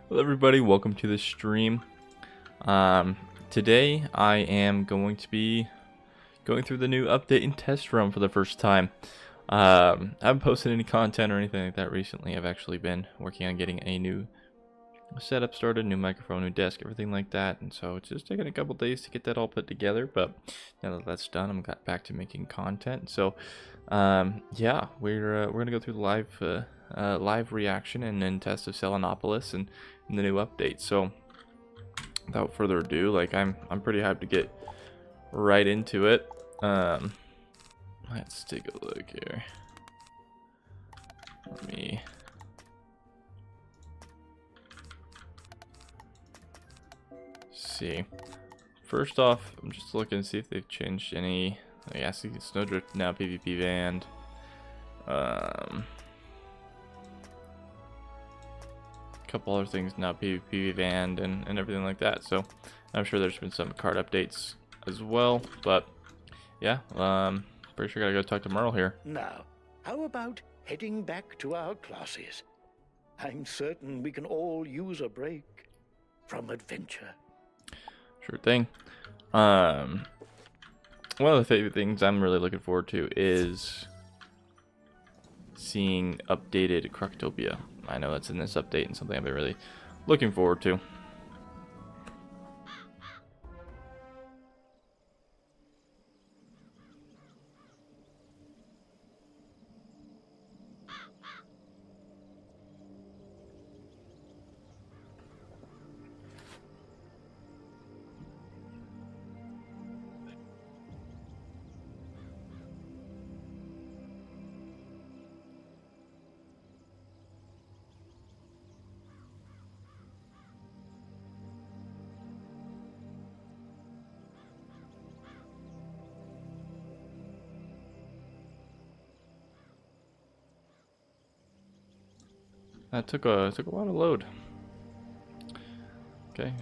Hello everybody, welcome to the stream. Today I am going to be going through the new update in Test Realm for the first time. I haven't posted any content or anything like that recently. I've actually been working on getting a new setup started, new microphone, new desk, everything like that, and so it's just taken a couple days to get that all put together, but now that that's done, I'm got back to making content. So yeah, we're gonna go through the live reaction and then test of Selenopolis and the new update. So without further ado, like I'm pretty hyped to get right into it. Let's take a look here. Let me see. First off, I'm just looking to see if they've changed any. Yeah, I see Snowdrift now PvP banned. Couple other things now PvP banned and everything like that. So I'm sure there's been some card updates as well. But yeah, pretty sure I gotta go talk to Merle here. Now, how about heading back to our classes? I'm certain we can all use a break from adventure. Sure thing. One of the favorite things I'm really looking forward to is seeing updated Croctopia. I know that's in this update and something I've been really looking forward to. That took a while to load. Okay,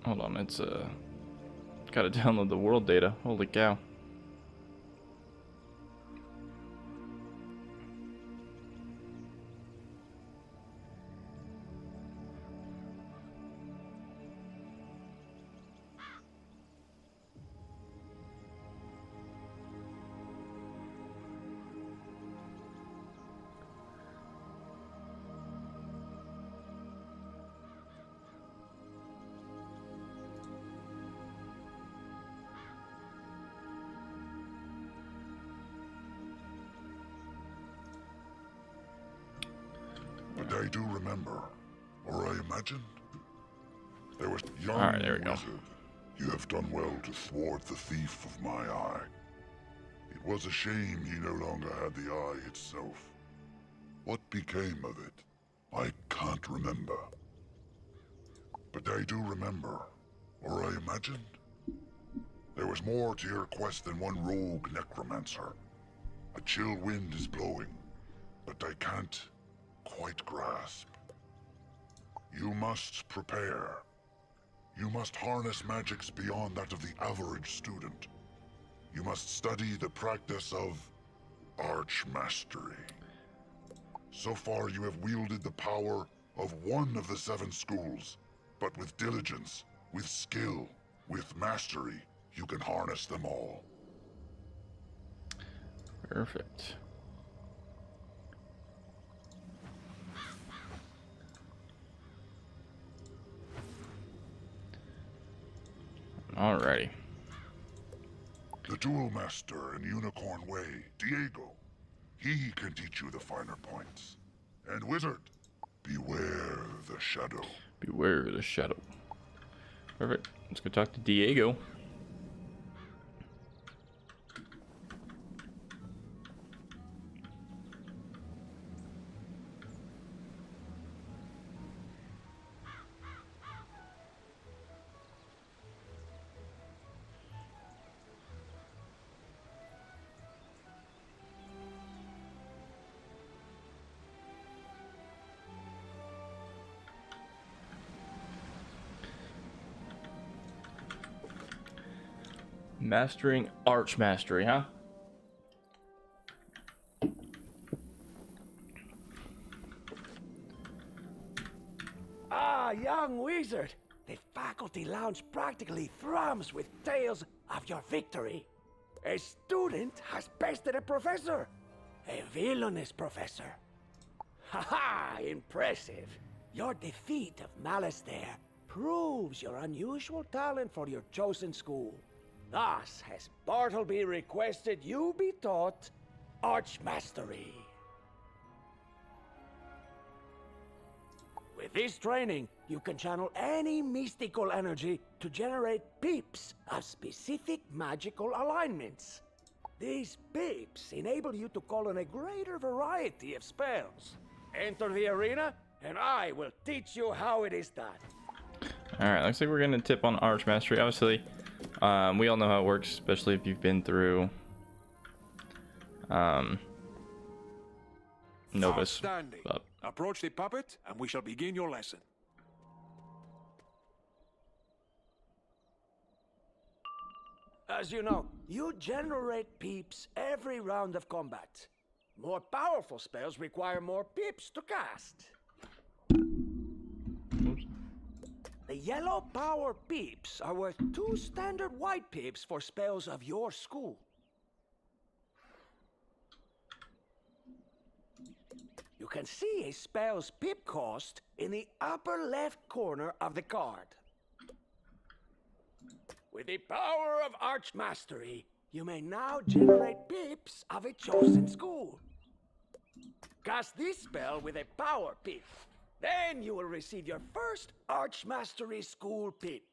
hold on. It's gotta download the world data. Holy cow! But I do remember, or I imagined, there was young All right, there we go. wizard. You have done well to thwart the thief of my eye. It was a shame he no longer had the eye itself. What became of it, I can't remember. But I do remember, or I imagined, there was more to your quest than one rogue necromancer. A chill wind is blowing, but I can't quite grasp. You must prepare. You must harness magics beyond that of the average student. You must study the practice of arch-mastery. So far you have wielded the power of one of the 7 schools, but with diligence, with skill, with mastery, you can harness them all. Perfect. Alrighty. The Duel Master in Unicorn Way, Diego. He can teach you the finer points. And Wizard, beware the shadow. Beware the shadow. Perfect. Let's go talk to Diego. Mastering arch mastery, huh? Ah, young wizard! The faculty lounge practically thrums with tales of your victory. A student has bested a professor. A villainous professor. Ha-ha! Impressive. Your defeat of Malastair proves your unusual talent for your chosen school. Thus has Bartleby requested you be taught Archmastery. With this training, you can channel any mystical energy to generate pips of specific magical alignments. These pips enable you to call on a greater variety of spells. Enter the arena, and I will teach you how it is done. Alright, looks like we're gonna tip on Archmastery. Obviously, we all know how it works, especially if you've been through Novus. Outstanding. Approach the puppet, and we shall begin your lesson. As you know, you generate pips every round of combat. More powerful spells require more pips to cast. Oops. The yellow power pips are worth 2 standard white pips for spells of your school. You can see a spell's pip cost in the upper left corner of the card. With the power of Archmastery, you may now generate pips of a chosen school. Cast this spell with a power pip. Then you will receive your first Archmastery school pip.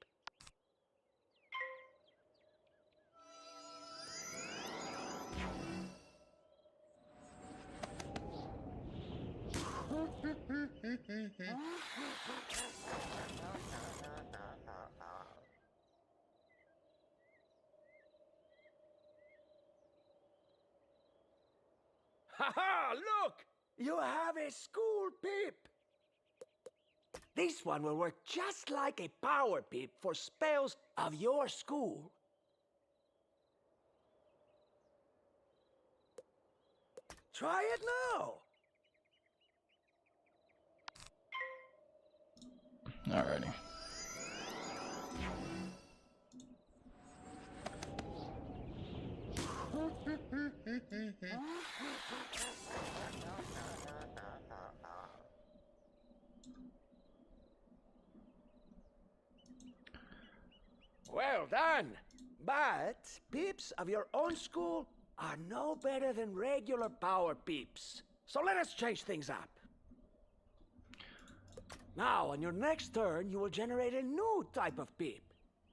Ha-ha! Look! You have a school pip! This one will work just like a power pip for spells of your school. Try it now! Alrighty. Well done! But pips of your own school are no better than regular power pips. So let us change things up. Now, on your next turn, you will generate a new type of pip.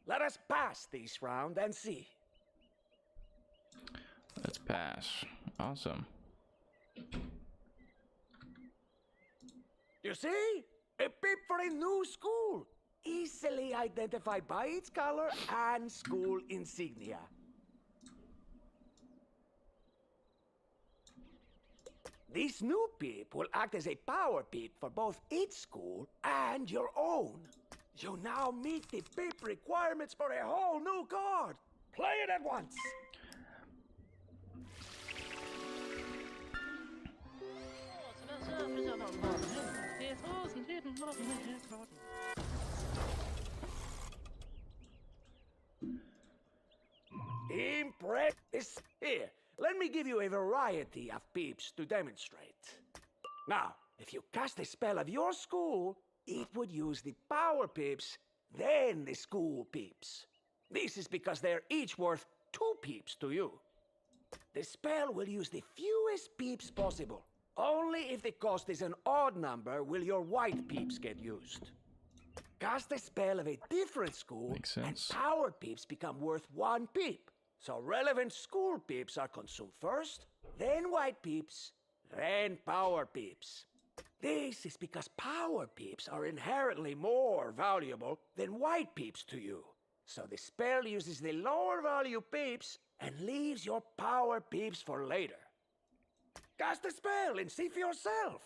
Let us pass this round and see. Let's pass. Awesome. You see? A pip for a new school. Easily identified by its color and school insignia. This new pip will act as a power pip for both its school and your own. You now meet the pip requirements for a whole new card. Play it at once. Impressive. Here, let me give you a variety of pips to demonstrate. Now, if you cast a spell of your school, it would use the power pips, then the school pips. This is because they're each worth 2 pips to you. The spell will use the fewest pips possible. Only if the cost is an odd number will your white pips get used. Cast a spell of a different school, Makes sense. and power pips become worth 1 pip. So relevant school pips are consumed first, then white pips, then power pips. This is because power pips are inherently more valuable than white pips to you. So the spell uses the lower value pips and leaves your power pips for later. Cast the spell and see for yourself.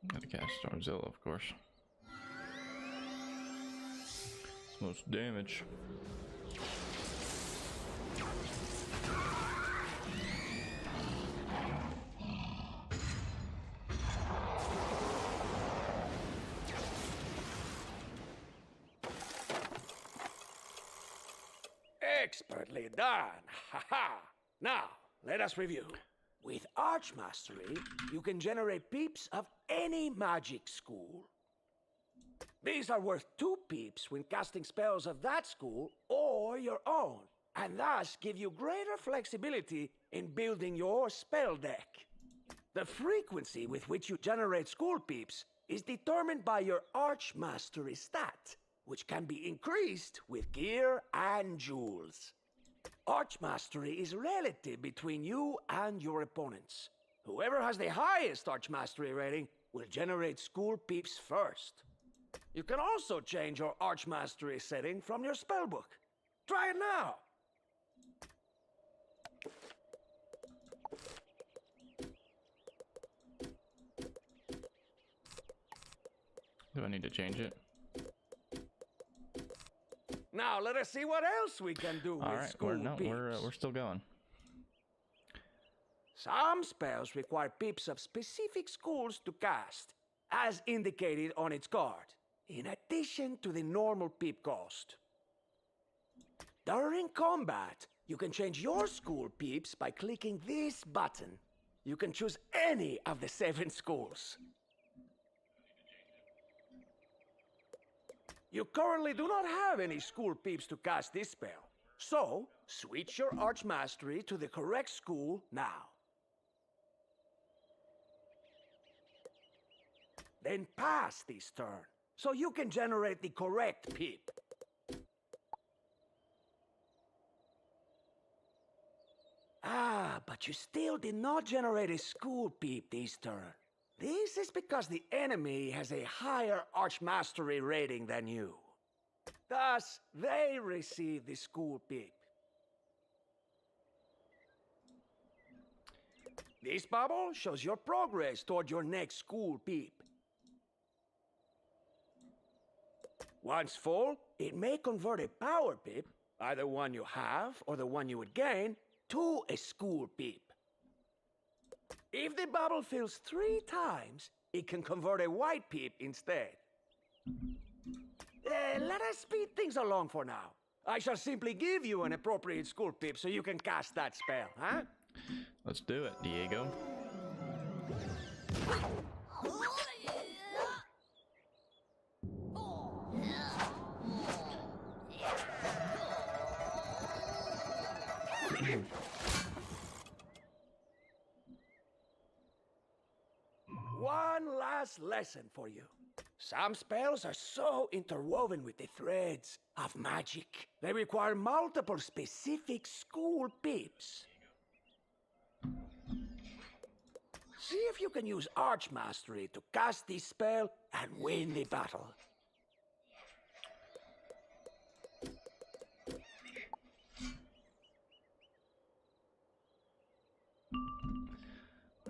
Gotta cast Stormzilla, of course. It's most damage. Expertly done. Ha ha. Now, let us review. With Archmastery, you can generate peeps of any magic school. These are worth 2 peeps when casting spells of that school or your own, and thus give you greater flexibility in building your spell deck. The frequency with which you generate school peeps is determined by your Archmastery stat, which can be increased with gear and jewels. Archmastery is relative between you and your opponents. Whoever has the highest Archmastery rating will generate school peeps first. You can also change your Archmastery setting from your spellbook. Try it now! Do I need to change it? Now let us see what else we can do All with right, school peeps. we're still going. Some spells require peeps of specific schools to cast, as indicated on its card, in addition to the normal peep cost. During combat, you can change your school peeps by clicking this button. You can choose any of the 7 schools. You currently do not have any school peeps to cast this spell, so switch your Archmastery to the correct school now. Then pass this turn, so you can generate the correct peep. Ah, but you still did not generate a school peep this turn. This is because the enemy has a higher Archmastery rating than you. Thus, they receive the school peep. This bubble shows your progress toward your next school peep. Once full, it may convert a power peep, either one you have or the one you would gain, to a school peep. If the bubble fills 3 times, it can convert a white peep instead. Let us speed things along for now. I shall simply give you an appropriate school peep so you can cast that spell, huh? Let's do it, Diego. One last lesson for you. Some spells are so interwoven with the threads of magic. They require multiple specific school peeps. See if you can use Archmastery to cast this spell and win the battle.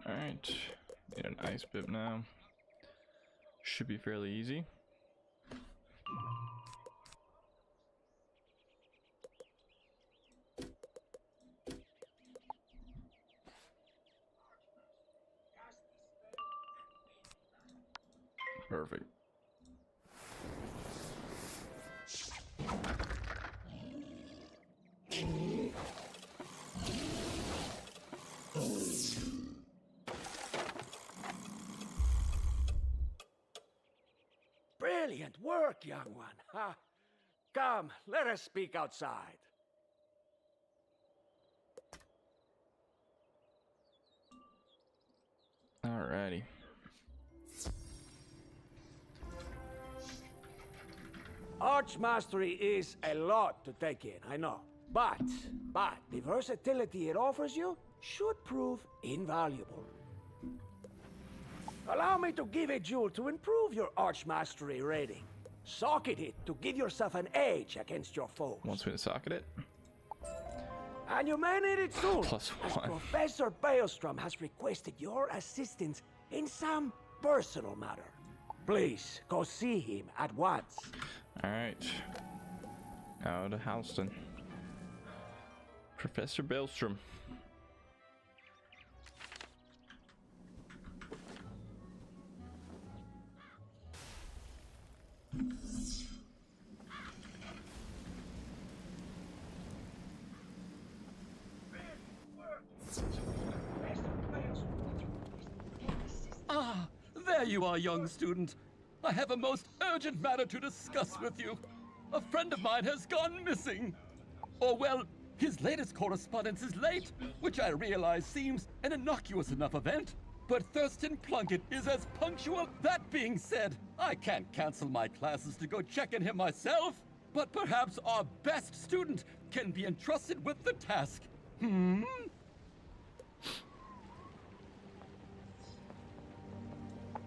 Alright, need an ice bib now. Should be fairly easy. Perfect. Brilliant work, young one. Come, let us speak outside. Alrighty. Archmastery is a lot to take in, I know. But the versatility it offers you should prove invaluable. Allow me to give a jewel to improve your Archmastery rating. Socket it to give yourself an edge against your foes. Wants me to socket it? And you may need it soon, +1. as Professor Baelstrom has requested your assistance in some personal matter. Please, go see him at once. Alright. Out of Houston. Professor Baelstrom. There you are, young student. I have a most urgent matter to discuss with you. A friend of mine has gone missing. Or, well, his latest correspondence is late, which I realize seems an innocuous enough event. But Thurston Plunkett is as punctual. That being said, I can't cancel my classes to go check on him myself. But perhaps our best student can be entrusted with the task.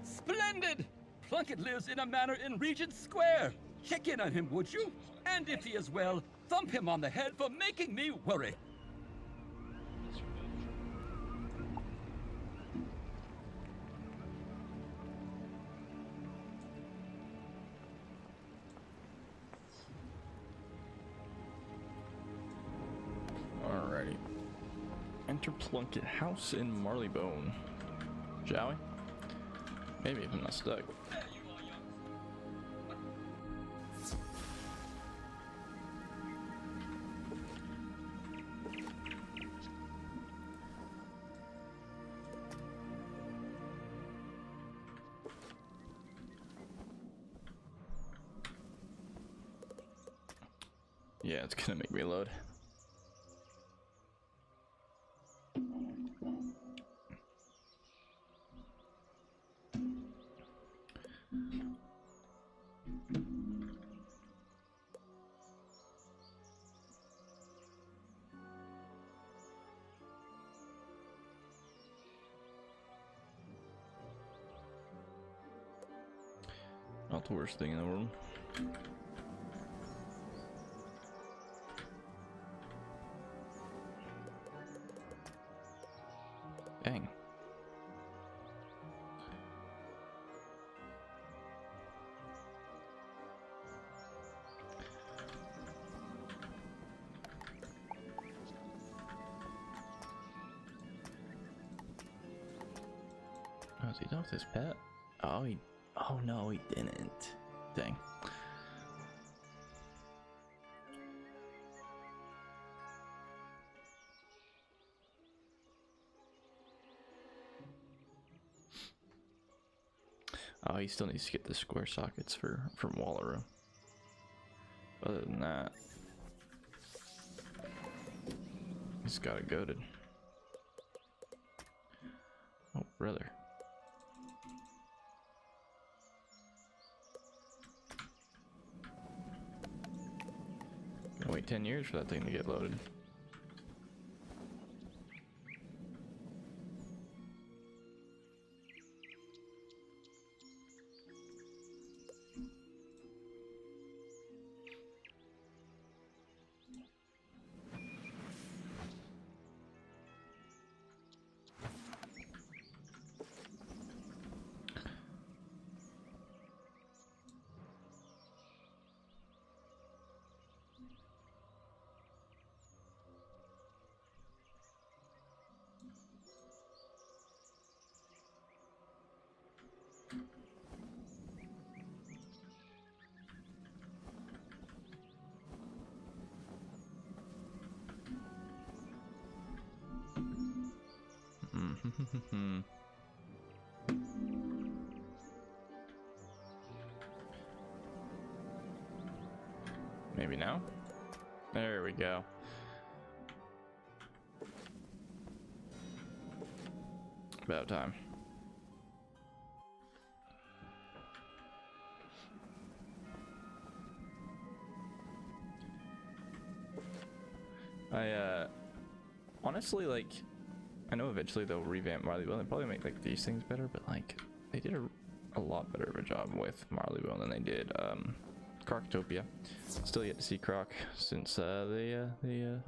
Splendid! Plunkett lives in a manor in Regent Square. Check in on him, would you? And if he is well, thump him on the head for making me worry. Alrighty. Enter Plunkett House in Marleybone. Shall we? Maybe if I'm not stuck. Yeah, it's gonna make me load. Not the worst thing in the world. Dang. Oh, is he done with his pet? Oh no, he didn't. Dang. Oh, he still needs to get the square sockets from Wallaroo. Other than that, he's got it goated. Oh, brother. Gonna wait 10 years for that thing to get loaded. Maybe now? There we go. About time. Honestly, like, I know eventually they'll revamp Marleybone and probably make like these things better, but like they did a lot better of a job with Marleybone than they did Croctopia. Still yet to see Croc since the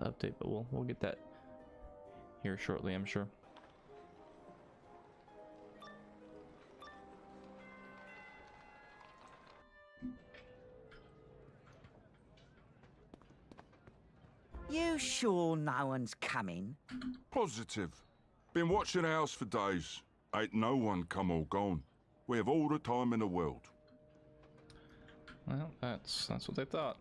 update, but we'll get that here shortly, I'm sure. You sure no one's coming? Positive. Been watching the house for days. Ain't no one come or gone. We have all the time in the world. Well, that's what they thought.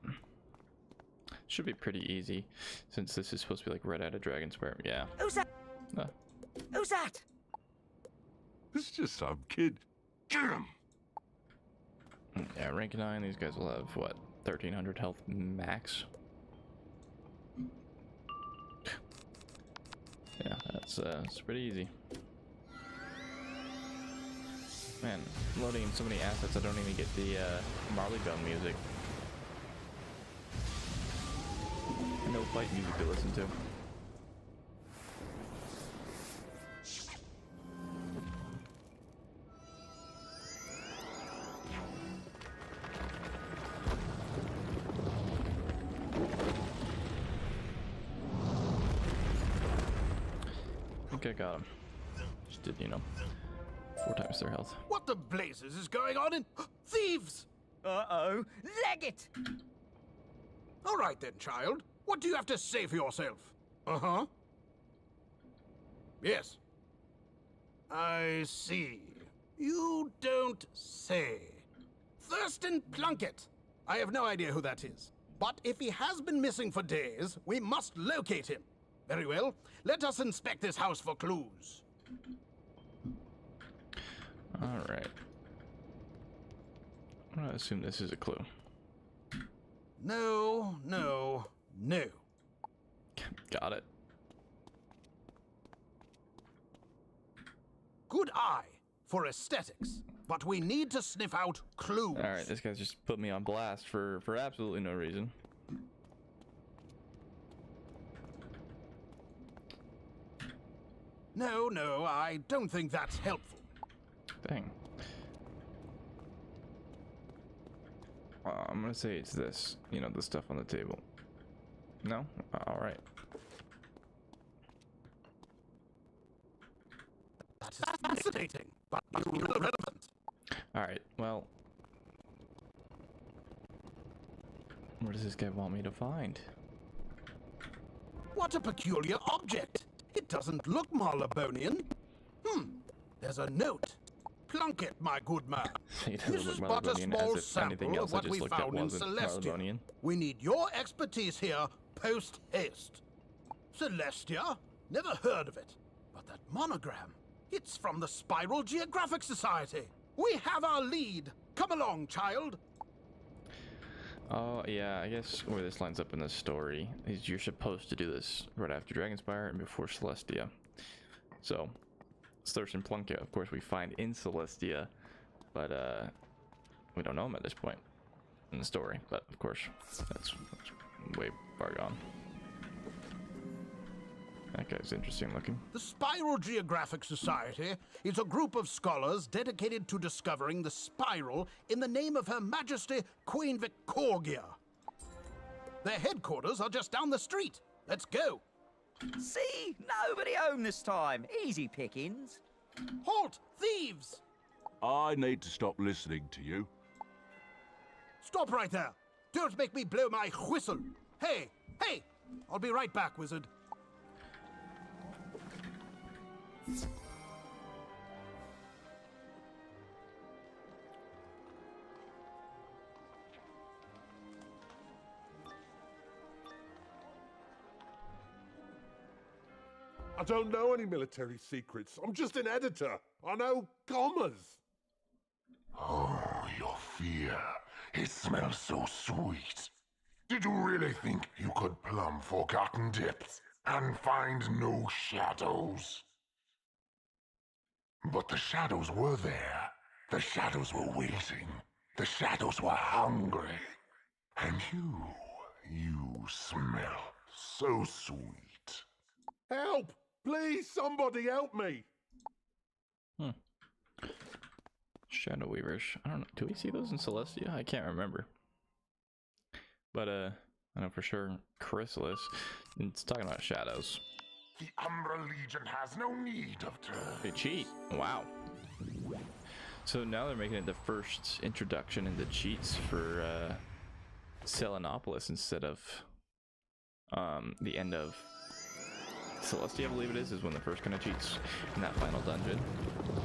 Should be pretty easy, since this is supposed to be like right out of Dragon's Square. Yeah. Who's that? Who's that? It's just some kid. Get him! Yeah, rank 9, these guys will have, what, 1300 health max? Yeah, it's pretty easy. Man, loading in so many assets, I don't even get the Marleybone music. No fight music to listen to. I got him. Just did, 4 times their health. What the blazes is going on in... Thieves! Uh-oh. Leg it! All right then, child. What do you have to say for yourself? Uh-huh. Yes. I see. You don't say. Thurston Plunkett. I have no idea who that is. But if he has been missing for days, we must locate him. Very well. Let us inspect this house for clues. Alright. I'm gonna assume this is a clue. No, no, no. Got it. Good eye for aesthetics, but we need to sniff out clues. Alright, this guy's just put me on blast for absolutely no reason. No, no, I don't think that's helpful. Dang. I'm gonna say it's this. The stuff on the table. No? Alright. That is fascinating, but irrelevant. Alright, well. What does this guy want me to find? What a peculiar object. It doesn't look Marlebonian. There's a note. Plunkett, my good man. He doesn't This look is but a Marlebonian, small as if anything sample else of I what just we looked at found in wasn't Celestia. Marlebonian. We need your expertise here, post haste. Celestia? Never heard of it. But that monogram, it's from the Spiral Geographic Society. We have our lead. Come along, child. Oh, yeah, I guess where this lines up in the story is you're supposed to do this right after Dragonspire and before Celestia. So, Thurston Plunkett, of course, we find in Celestia, but we don't know him at this point in the story. But, of course, that's way far gone. That guy's interesting looking. The Spiral Geographic Society is a group of scholars dedicated to discovering the spiral in the name of Her Majesty Queen Victorgia. Their headquarters are just down the street. Let's go. See? Nobody home this time. Easy pickings. Halt, thieves! I need to stop listening to you. Stop right there. Don't make me blow my whistle. Hey, hey! I'll be right back, wizard. I don't know any military secrets. I'm just an editor. I know commas. Oh, your fear. It smells so sweet. Did you really think you could plumb forgotten depths and find no shadows? But the shadows were there. The shadows were waiting. The shadows were hungry. And you smell so sweet. Help! Please, somebody help me! Shadow Weavers. I don't know. Do we see those in Celestia? I can't remember. But I know for sure Chrysalis. It's talking about shadows. The Umbra Legion has no need of They terror. cheat. Wow. So now they're making it the first introduction into cheats for Selenopolis instead of the end of Celestia, I believe it is when the first kind of cheats in that final dungeon.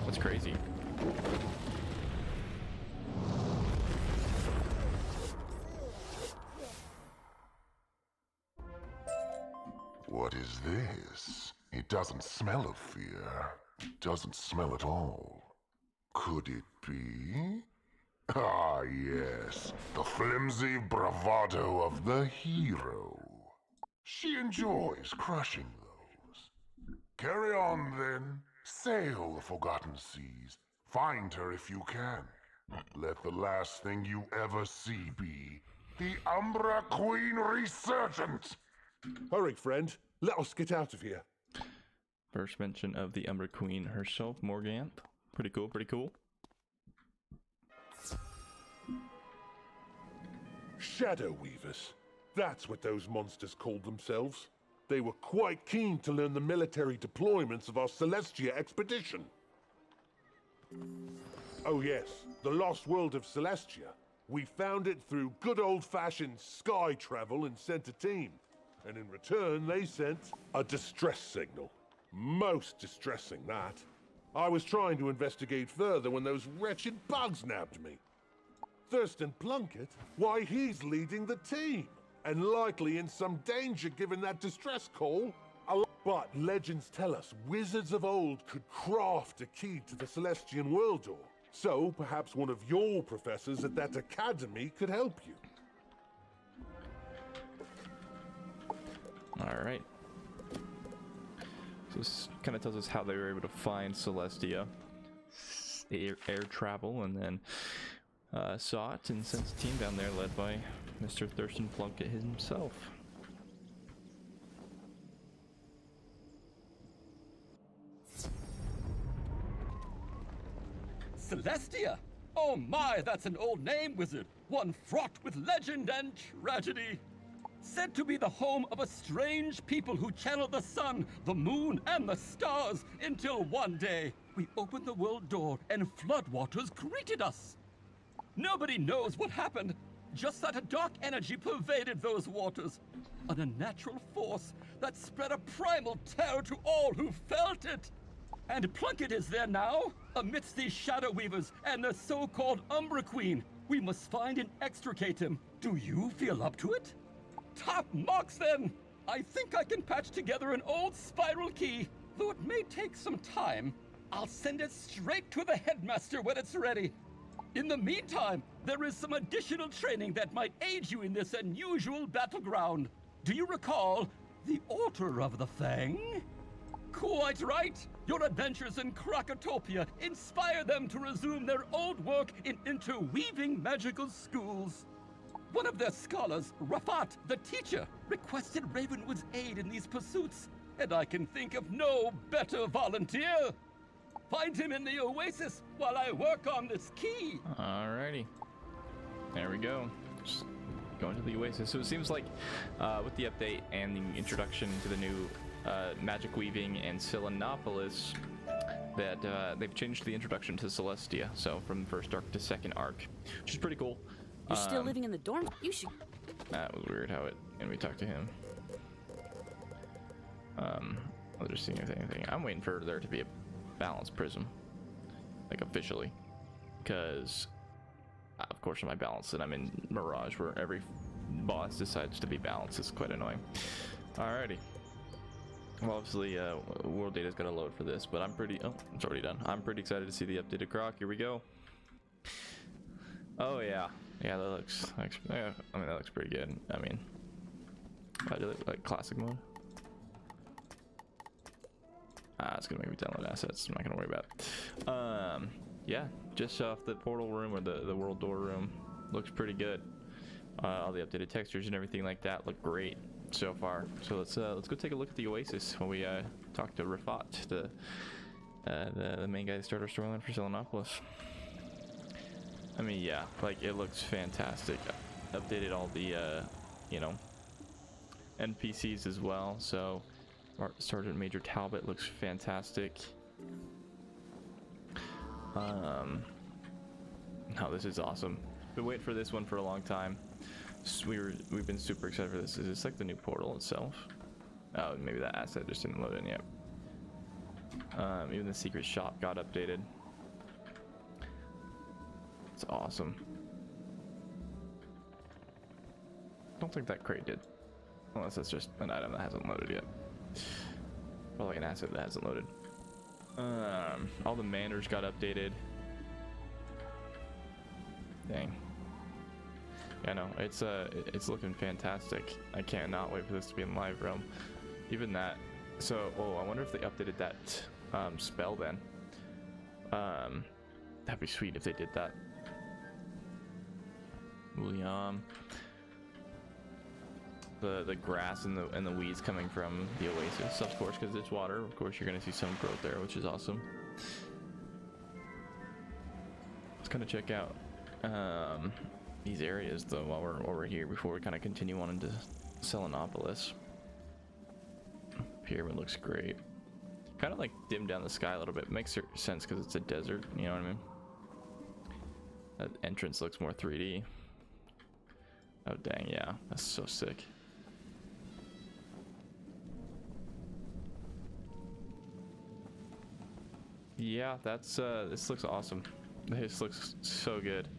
That's crazy. What is this? It doesn't smell of fear. It doesn't smell at all. Could it P? Ah, yes, the flimsy bravado of the hero. She enjoys crushing those. Carry on, then. Sail the forgotten seas. Find her if you can. Let the last thing you ever see be the Umbra Queen resurgent. Hurry, friend. Let us get out of here. First mention of the Umbra Queen herself, Morganthe. Pretty cool, pretty cool. Shadow Weavers. That's what those monsters called themselves. They were quite keen to learn the military deployments of our Celestia expedition. Oh yes, the lost world of Celestia. We found it through good old-fashioned sky travel and sent a team. And in return, they sent a distress signal. Most distressing, that. I was trying to investigate further when those wretched bugs nabbed me. Thurston Plunkett? Why, he's leading the team. And likely in some danger given that distress call. But legends tell us wizards of old could craft a key to the Celestian world door. So perhaps one of your professors at that academy could help you. Alright. So this kind of tells us how they were able to find Celestia. Air travel, and then saw it and sent a team down there led by Mr. Thurston Plunkett himself. Celestia? Oh my, that's an old name, wizard. One fraught with legend and tragedy. Said to be the home of a strange people who channel the sun, the moon, and the stars, until one day we opened the world door and floodwaters greeted us. Nobody knows what happened, just that a dark energy pervaded those waters, an unnatural force that spread a primal terror to all who felt it. And Plunkett is there now, amidst these Shadow Weavers and the so-called Umbra Queen. We must find and extricate him. Do you feel up to it? Top marks, then! I think I can patch together an old spiral key, though it may take some time. I'll send it straight to the headmaster when it's ready. In the meantime, there is some additional training that might aid you in this unusual battleground. Do you recall the Altar of the Fang? Quite right! Your adventures in Krakatopia inspire them to resume their old work in interweaving magical schools. One of their scholars, Rafat, the teacher, requested Ravenwood's aid in these pursuits, and I can think of no better volunteer. Find him in the Oasis while I work on this key. Alrighty. There we go. Just going to the Oasis. So it seems like with the update and the introduction to the new magic weaving and Selenopolis, that they've changed the introduction to Celestia. So from first arc to second arc, which is pretty cool. You're still living in the dorm? You should... That was weird how it... And we talked to him. I'll just see if anything. I'm waiting for there to be a balanced prism. Like, officially. Because, of course, in my balance, and I'm in Mirage, where every boss decides to be balanced. It's quite annoying. Alrighty. Well, obviously, world data's got to load for this, but I'm pretty... Oh, it's already done. I'm pretty excited to see the updated Croc. Here we go. Oh, yeah. Yeah, that looks yeah, I mean, that looks pretty good. I mean, I do like classic mode. It's gonna make me download assets. I'm not gonna worry about it. Yeah, just off the portal room or the world door room, looks pretty good. All the updated textures and everything like that look great so far. So let's go take a look at the Oasis when we talk to Rafat, the main guy that started our storyline for Selenopolis. I mean, yeah, like, it looks fantastic. Updated all the, you know, NPCs as well, so Sergeant Major Talbot looks fantastic. No, this is awesome. Been waiting for this one for a long time. We've been super excited for this. Is this like the new portal itself? Oh, maybe that asset just didn't load in yet. Even the secret shop got updated. It's awesome. Don't think that crate did. Unless that's just an item that hasn't loaded yet. Or like an asset that hasn't loaded. All the Manders got updated. Dang. Yeah, no, it's looking fantastic. I cannot wait for this to be in live realm. Even that. So, oh, I wonder if they updated that spell then. That'd be sweet if they did that. William. The grass and the weeds coming from the oasis, of course, because it's water. Of course, you're gonna see some growth there, which is awesome. Let's kind of check out these areas though while we're here before we kind of continue on into Selenopolis. Pyramid looks great. Kind of like dim down the sky a little bit. Makes sense because it's a desert. You know what I mean? That entrance looks more 3D. Oh dang, yeah, that's so sick. Yeah, that's this looks awesome. This looks so good.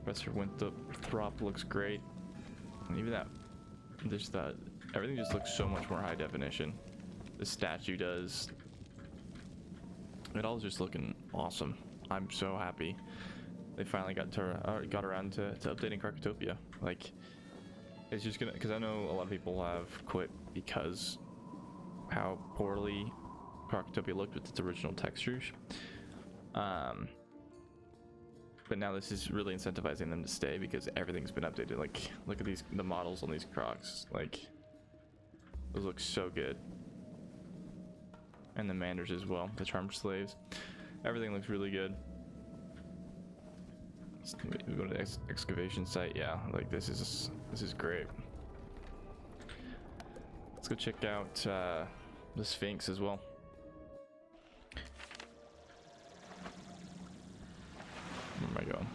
Professor Winthrop looks great. And even that, there's that, everything just looks so much more high definition. The statue does. It all is just looking awesome. I'm so happy they finally got around to updating Krakatopia. Like, it's just gonna, because I know a lot of people have quit because how poorly Krakatopia looked with its original textures. But now this is really incentivizing them to stay because everything's been updated. Like, look at the models on these crocs. Like, those look so good. And the manders as well, the charmed slaves. Everything looks really good. We go to the excavation site. Yeah, like this is great. Let's go check out the Sphinx as well. Where am I going?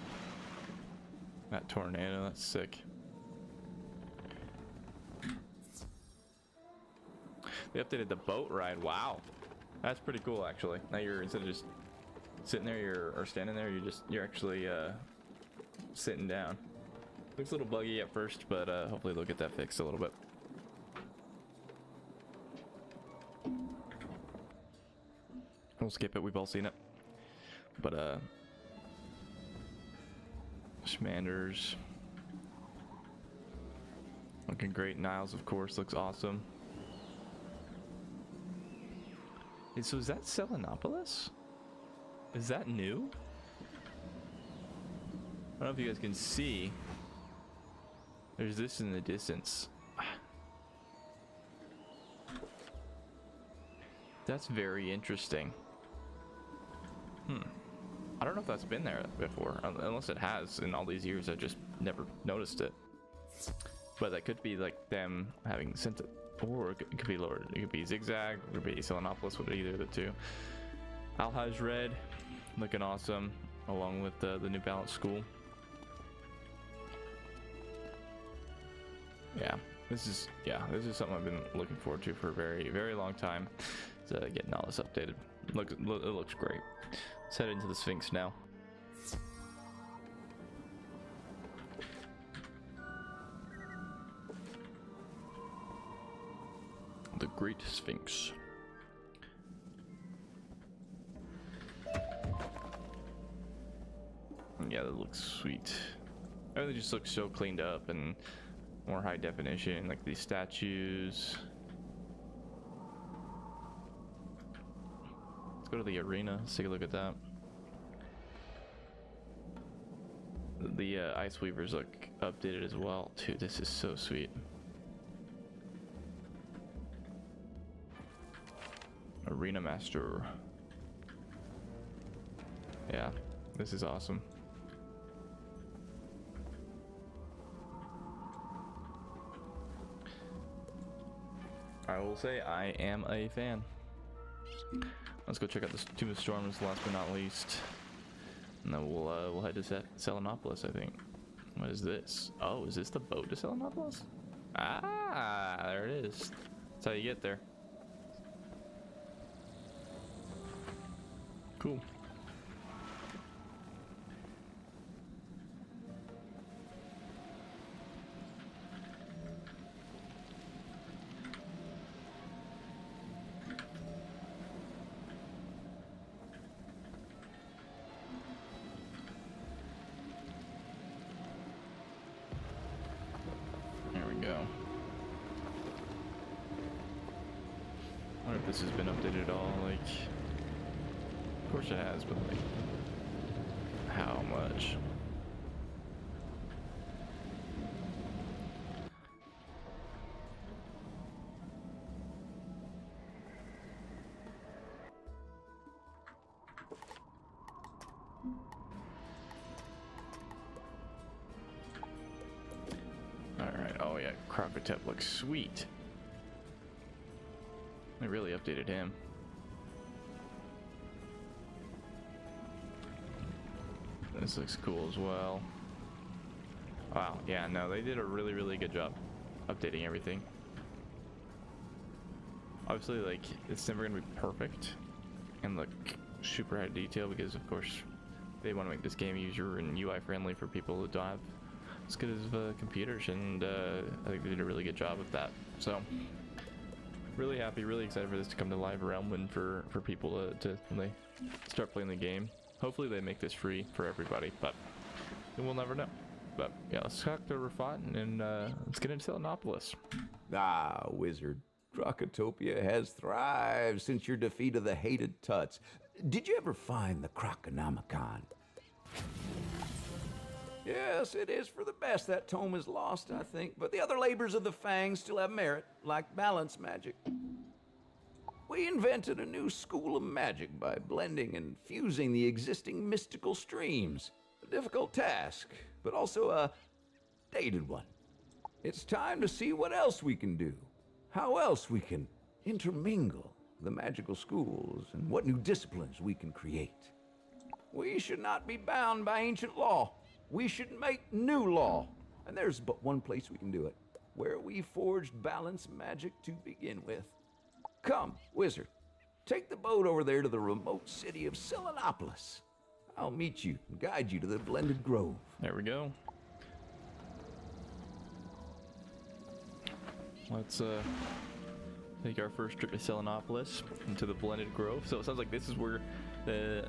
That tornado, that's sick. They updated the boat ride. Wow, that's pretty cool actually. Now you're, instead of just sitting there or standing there, you're actually sitting down. Looks a little buggy at first, but hopefully they'll get that fixed a little bit. We'll skip it, we've all seen it. But Schmanders looking great. Niles, of course, looks awesome. So is that Selenopolis? Is that new? I don't know if you guys can see. There's this in the distance. That's very interesting. I don't know if that's been there before, unless it has in all these years. I just never noticed it. But that could be like them having sent it, or it could be Lord. It could be Zigzag, it could be Selenopolis, with either of the two. Alhaj Red, looking awesome, along with the New Balance School. Yeah, this is something I've been looking forward to for a very, very long time. Getting all this updated. It looks great. Let's head into the Sphinx now. The Great Sphinx. Yeah, that looks sweet. Everything just looks so cleaned up and more high definition, like these statues. Let's go to the arena. Let's take a look at that. The Ice Weavers look updated as well. Dude, this is so sweet. Arena Master. Yeah, this is awesome. I will say I am a fan. Let's go check out this Tomb of Storms last but not least. And then we'll head to Selenopolis, I think. What is this? Oh, is this the boat to Selenopolis? Ah, there it is. That's how you get there. Cool. if this has been updated at all. Like, of course it has, but like, how much? Alright, oh yeah, Crocotep looks sweet. They really updated him. This looks cool as well. Wow, yeah, no, they did a really good job updating everything. Obviously, like, it's never gonna be perfect and look super high detail because, of course, they want to make this game user and UI friendly for people who don't have as good as computers, and I think they did a really good job with that. So, really happy, really excited for this to come to live realm and for people to when they start playing the game. Hopefully they make this free for everybody, but we'll never know. But yeah, let's talk to Rafat and let's get into Selenopolis. Ah, Wizard. Crocotopia has thrived since your defeat of the hated Tuts. Did you ever find the Croconomicon? Yes, it is for the best that tome is lost, I think, but the other labors of the Fang still have merit, like balance magic. We invented a new school of magic by blending and fusing the existing mystical streams. A difficult task, but also a dated one. It's time to see what else we can do, how else we can intermingle the magical schools, and what new disciplines we can create. We should not be bound by ancient law. We should make new law, and there's but one place we can do it, where we forged balance magic to begin with. Come, Wizard, take the boat over there to the remote city of Selenopolis. I'll meet you and guide you to the Blended Grove. There we go. Let's take our first trip to Selenopolis into the Blended Grove. So it sounds like this is where the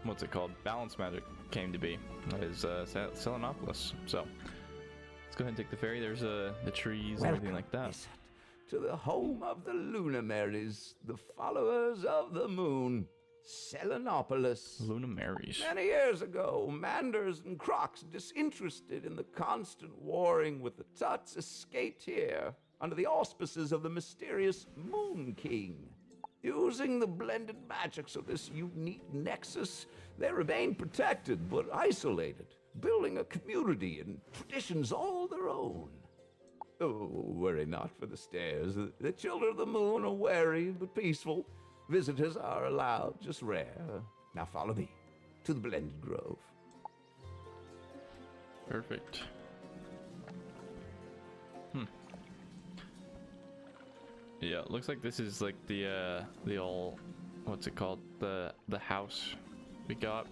what's it called? Balance magic came to be. That is Selenopolis. So let's go ahead and take the ferry. There's the trees and everything like that. Wizard, to the home of the Lunamarys, the followers of the moon, Selenopolis. Lunamarys. Many years ago, Manders and Crocs, disinterested in the constant warring with the Tuts, escaped here under the auspices of the mysterious Moon King. Using the blended magics of this unique nexus, they remain protected but isolated, building a community and traditions all their own. Oh, worry not for the stairs. The children of the moon are wary but peaceful. Visitors are allowed, just rare. Now follow me to the Blended Grove. Perfect. Yeah, it looks like this is like the old, what's it called? The house we got.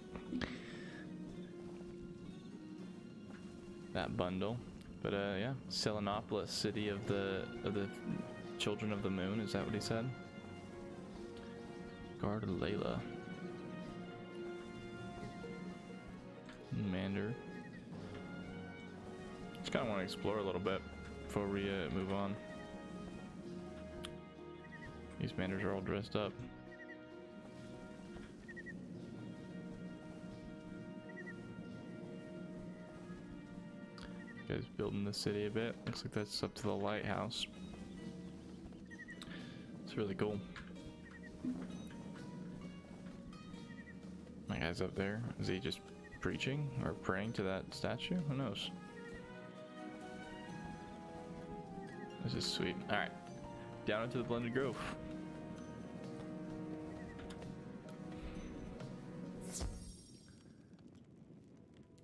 That bundle. But yeah, Selenopolis, city of the children of the moon, is that what he said? Guard Layla. Mander. Just kinda wanna explore a little bit before we move on. These Manders are all dressed up. Guys building the city a bit. Looks like that's up to the lighthouse. It's really cool. My guy's up there. Is he just preaching or praying to that statue? Who knows? This is sweet. Alright. Down into the Blended Grove.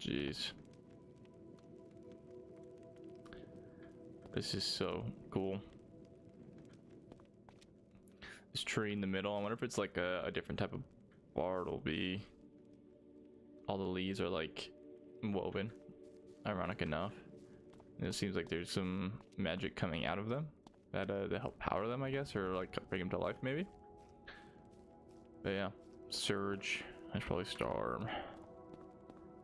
Jeez. This is so cool. This tree in the middle, I wonder if it's like a different type of bard will be. All the leaves are like woven, ironic enough. And it seems like there's some magic coming out of them that help power them, I guess, or like bring them to life maybe. But yeah, Surge, that's probably Storm,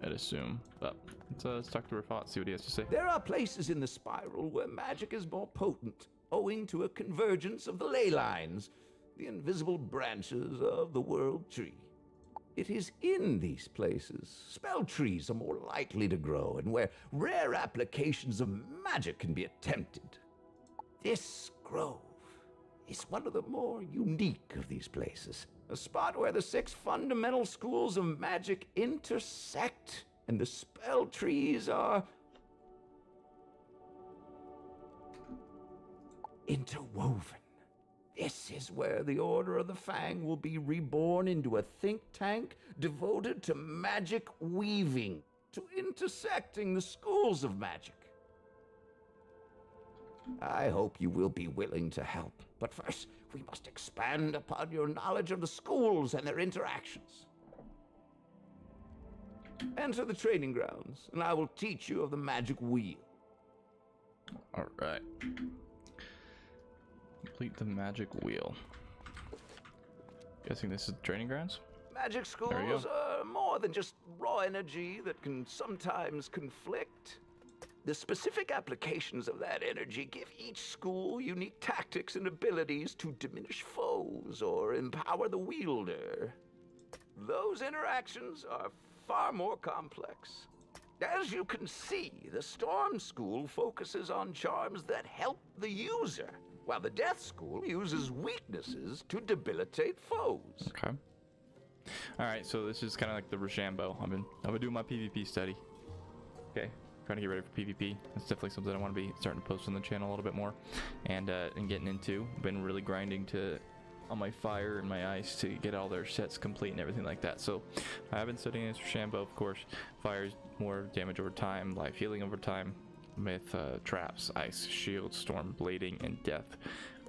I'd assume. But let's talk to Rafat, see what he has to say. There are places in the spiral where magic is more potent, owing to a convergence of the ley lines, the invisible branches of the world tree. It is in these places spell trees are more likely to grow and where rare applications of magic can be attempted. This grove is one of the more unique of these places, a spot where the 6 fundamental schools of magic intersect and the spell trees are interwoven. This is where the Order of the Fang will be reborn into a think tank devoted to magic weaving, to intersecting the schools of magic. I hope you will be willing to help, but first we must expand upon your knowledge of the schools and their interactions. Enter the training grounds, and I will teach you of the magic wheel. All right. Complete the magic wheel. Guessing this is training grounds? Magic schools are more than just raw energy that can sometimes conflict. The specific applications of that energy give each school unique tactics and abilities to diminish foes or empower the wielder. Those interactions are far more complex. As you can see, the Storm School focuses on charms that help the user, while the Death School uses weaknesses to debilitate foes. Okay. All right, so this is kind of like the Rochambeau. I've been doing my PvP study. Okay, trying to get ready for PvP. That's definitely something I want to be starting to post on the channel a little bit more, and getting into. Been really grinding on my fire and my ice to get all their sets complete and everything like that. So I've been studying this Rochambeau, of course. Fires more damage over time, life healing over time, with traps, ice, shield, storm, blading, and death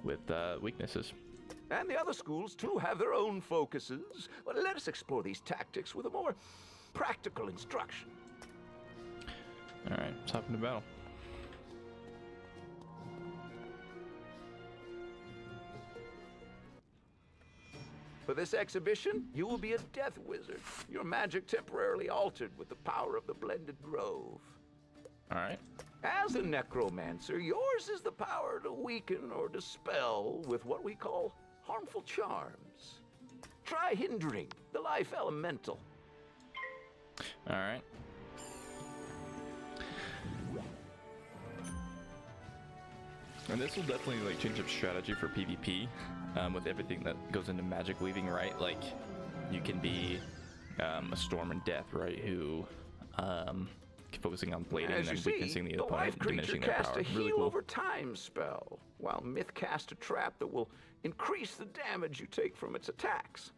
with weaknesses. And the other schools, too, have their own focuses. Well, let us explore these tactics with a more practical instruction. All right, let's hop into battle. For this exhibition, you will be a death wizard, your magic temporarily altered with the power of the blended grove. All right. As a necromancer, yours is the power to weaken or dispel with what we call harmful charms. Try hindering the life elemental. All right. And this will definitely change up strategy for PvP with everything that goes into magic weaving, right? Like you can be a storm and death, right? Who focusing on blading and then weaknessing the opponent, diminishing their power. Cast a really heal cool. over time spell, while Myth cast a trap that will increase the damage you take from its attacks.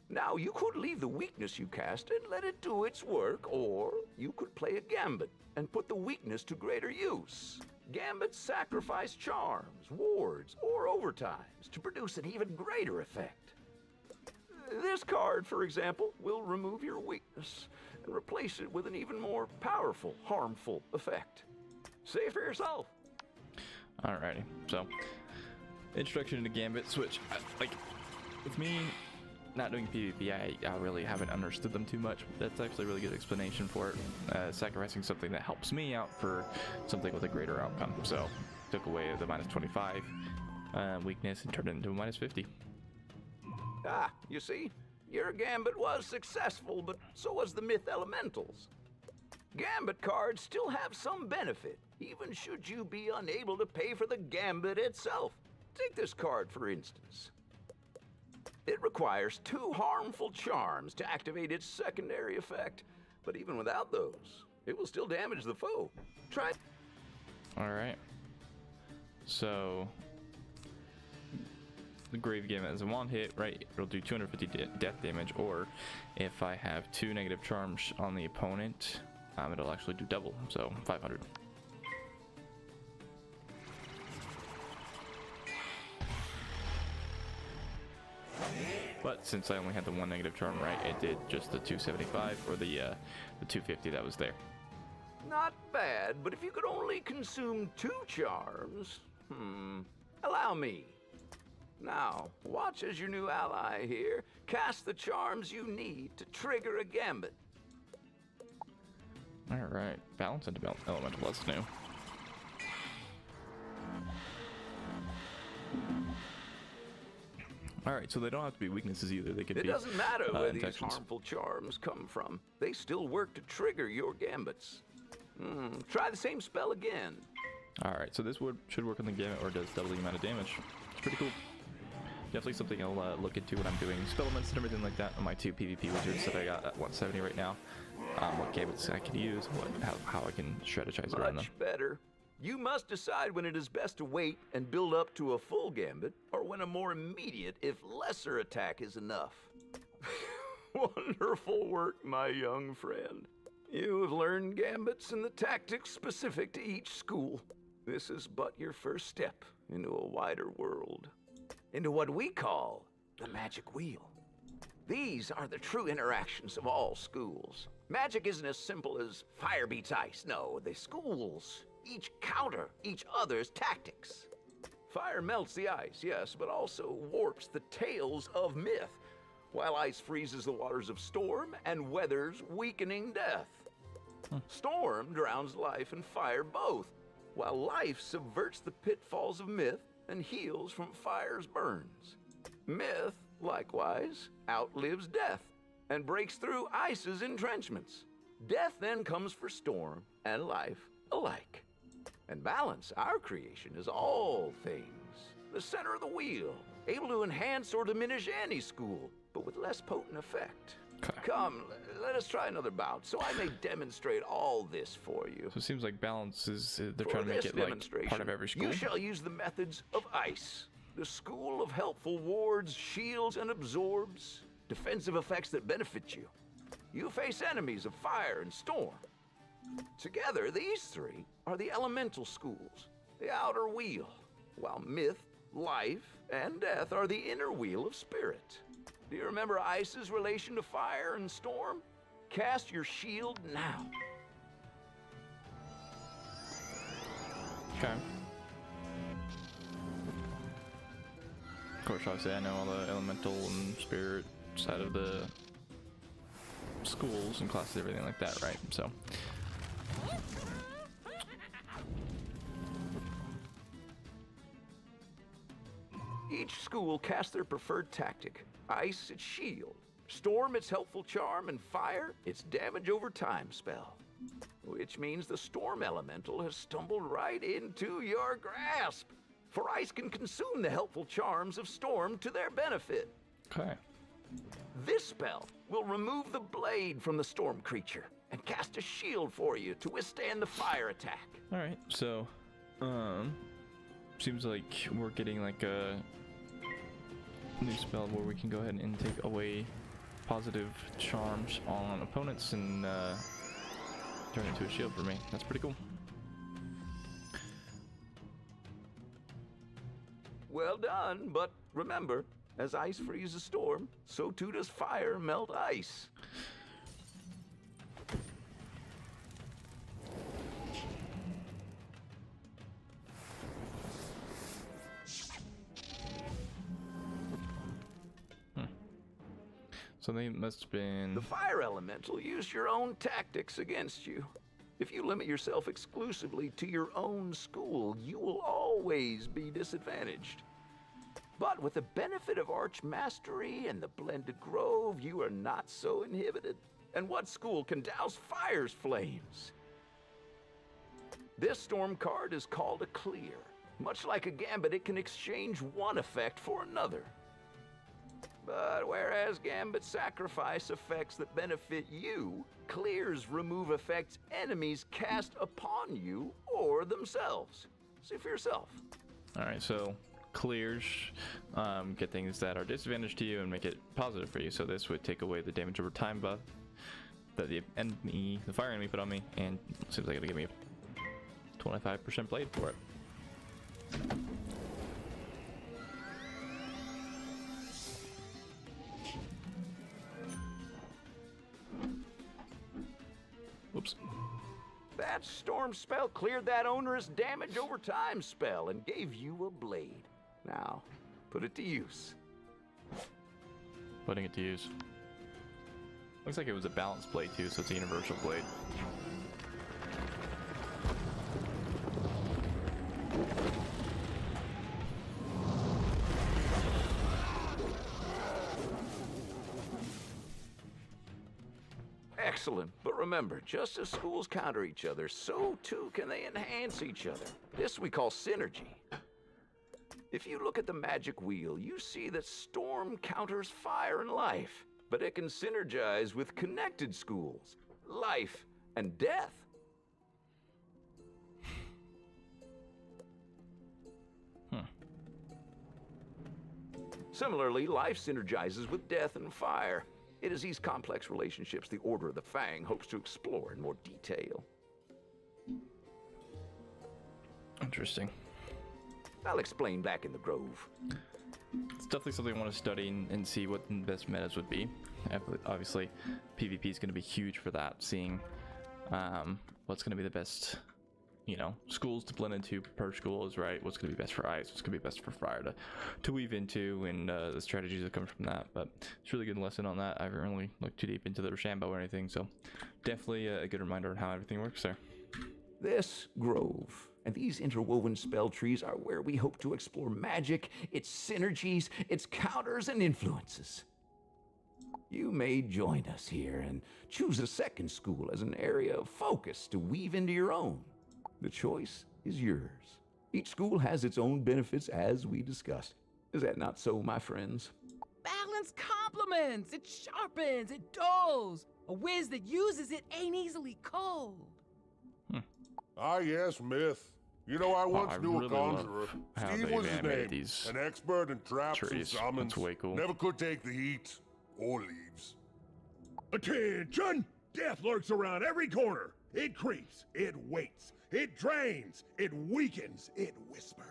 Now, you could leave the weakness you cast and let it do its work, or you could play a gambit and put the weakness to greater use. Gambits sacrifice charms, wards, or overtimes to produce an even greater effect. This card, for example, will remove your weakness and replace it with an even more powerful, harmful effect. Say it for yourself. Alrighty, so introduction into gambits, which like with me not doing PvP, I really haven't understood them too much. That's actually a really good explanation for it. Sacrificing something that helps me out for something with a greater outcome. So took away the minus 25 weakness and turned it into a minus 50. Ah, you see? Your gambit was successful, but so was the Myth Elementals. Gambit cards still have some benefit, even should you be unable to pay for the gambit itself. Take this card, for instance. It requires 2 harmful charms to activate its secondary effect, but even without those, it will still damage the foe. Try. Alright. So the Grave Gambit is a one hit, right? It'll do 250 death damage, or if I have 2 negative charms on the opponent, it'll actually do double, so 500. But since I only had the 1 negative charm, right, it did just the 275 or the 250 that was there. Not bad, but if you could only consume 2 charms, allow me. Now, watch as your new ally here cast the charms you need to trigger a gambit. Alright, balance and elemental, that's new. Alright, so they don't have to be weaknesses either. They could It be doesn't matter where these infections. harmful charms come from. They still work to trigger your gambits. Try the same spell again. Alright, so this should work on the gambit, or does double the amount of damage. It's pretty cool. Definitely something I'll look into when I'm doing spell elements and everything like that on my 2 PvP wizards that I got at 170 right now. What gambits I can use, how I can strategize around them. Much better. You must decide when it is best to wait and build up to a full gambit, or when a more immediate, if lesser attack is enough. Wonderful work, my young friend. You have learned gambits and the tactics specific to each school. This is but your first step into a wider world. Into what we call the magic wheel. These are the true interactions of all schools. Magic isn't as simple as fire beats ice. No, the schools each counter each other's tactics. Fire melts the ice, yes, but also warps the tales of myth, while ice freezes the waters of storm and weathers weakening death. Storm drowns life and fire both, while life subverts the pitfalls of myth and heals from fire's burns. Myth, likewise, outlives death and breaks through ice's entrenchments. Death then comes for storm and life alike. And balance, our creation, is all things. The center of the wheel, able to enhance or diminish any school, but with less potent effect. Okay. Come, let us try another bout, so I may demonstrate all this for you. So it seems like balance is, they're For trying to make this it like demonstration, part of every school. You shall use the methods of ice, the school of helpful wards, shields, and absorbs, defensive effects that benefit you. You face enemies of fire and storm. Together, these three are the elemental schools, the outer wheel, while myth, life, and death are the inner wheel of spirit. Do you remember ice's relation to fire and storm? Cast your shield now. Okay. Of course, obviously I know all the elemental and spirit side of the schools and classes, everything like that, right? So. Each school casts their preferred tactic. Ice, its shield. Storm, its helpful charm. And fire, its damage over time spell. Which means the storm elemental has stumbled right into your grasp. For ice can consume the helpful charms of storm to their benefit. Okay. This spell will remove the blade from the storm creature and cast a shield for you to withstand the fire attack. Alright, so, seems like we're getting like a new spell where we can go ahead and take away positive charms on opponents and turn it into a shield for me. That's pretty cool. Well done, but remember, as ice freezes storm, so too does fire melt ice. So they must have been... The fire elemental used your own tactics against you. If you limit yourself exclusively to your own school, you will always be disadvantaged. But with the benefit of arch mastery and the blended grove, you are not so inhibited. And what school can douse fire's flames? This storm card is called a clear. Much like a gambit, it can exchange one effect for another. But whereas gambits sacrifice effects that benefit you, clears remove effects enemies cast upon you or themselves. See for yourself. Alright, so clears get things that are disadvantage to you and make it positive for you. So this would take away the damage over time buff that the fire enemy put on me, and it seems like it'll give me a 25% blade for it. Whoops. That storm spell cleared that onerous damage over time spell and gave you a blade. Now, put it to use. Putting it to use. Looks like it was a balanced blade too, so it's a universal blade. Excellent. But remember, just as schools counter each other, so too can they enhance each other. This we call synergy. If you look at the magic wheel, you see that storm counters fire and life, but it can synergize with connected schools, life and death. Similarly, life synergizes with death and fire. It is these complex relationships the Order of the Fang hopes to explore in more detail. Interesting. I'll explain back in the Grove. It's definitely something I want to study and see what the best metas would be. Obviously, PvP is going to be huge for that, seeing what's going to be the best, schools to blend into per schools, right? What's going to be best for ice, what's going to be best for fire to weave into, and the strategies that come from that. But it's a really good lesson on that. I haven't really looked too deep into the Rochambeau or anything, so definitely a good reminder on how everything works there. This Grove and these interwoven spell trees are where we hope to explore magic, its synergies, its counters and influences. You may join us here and choose a second school as an area of focus to weave into your own. The choice is yours. Each school has its own benefits, as we discussed. Is that not so, my friends? Balance complements. It sharpens. It dulls. A whiz that uses it ain't easily cold. Ah, yes, myth. You know, I once knew really a conjurer. Steve was his name. These an expert in traps trees. and summons. That's way cool. Never could take the heat or leaves. Attention! Death lurks around every corner. It creeps. It waits. It drains. It weakens. It whispers.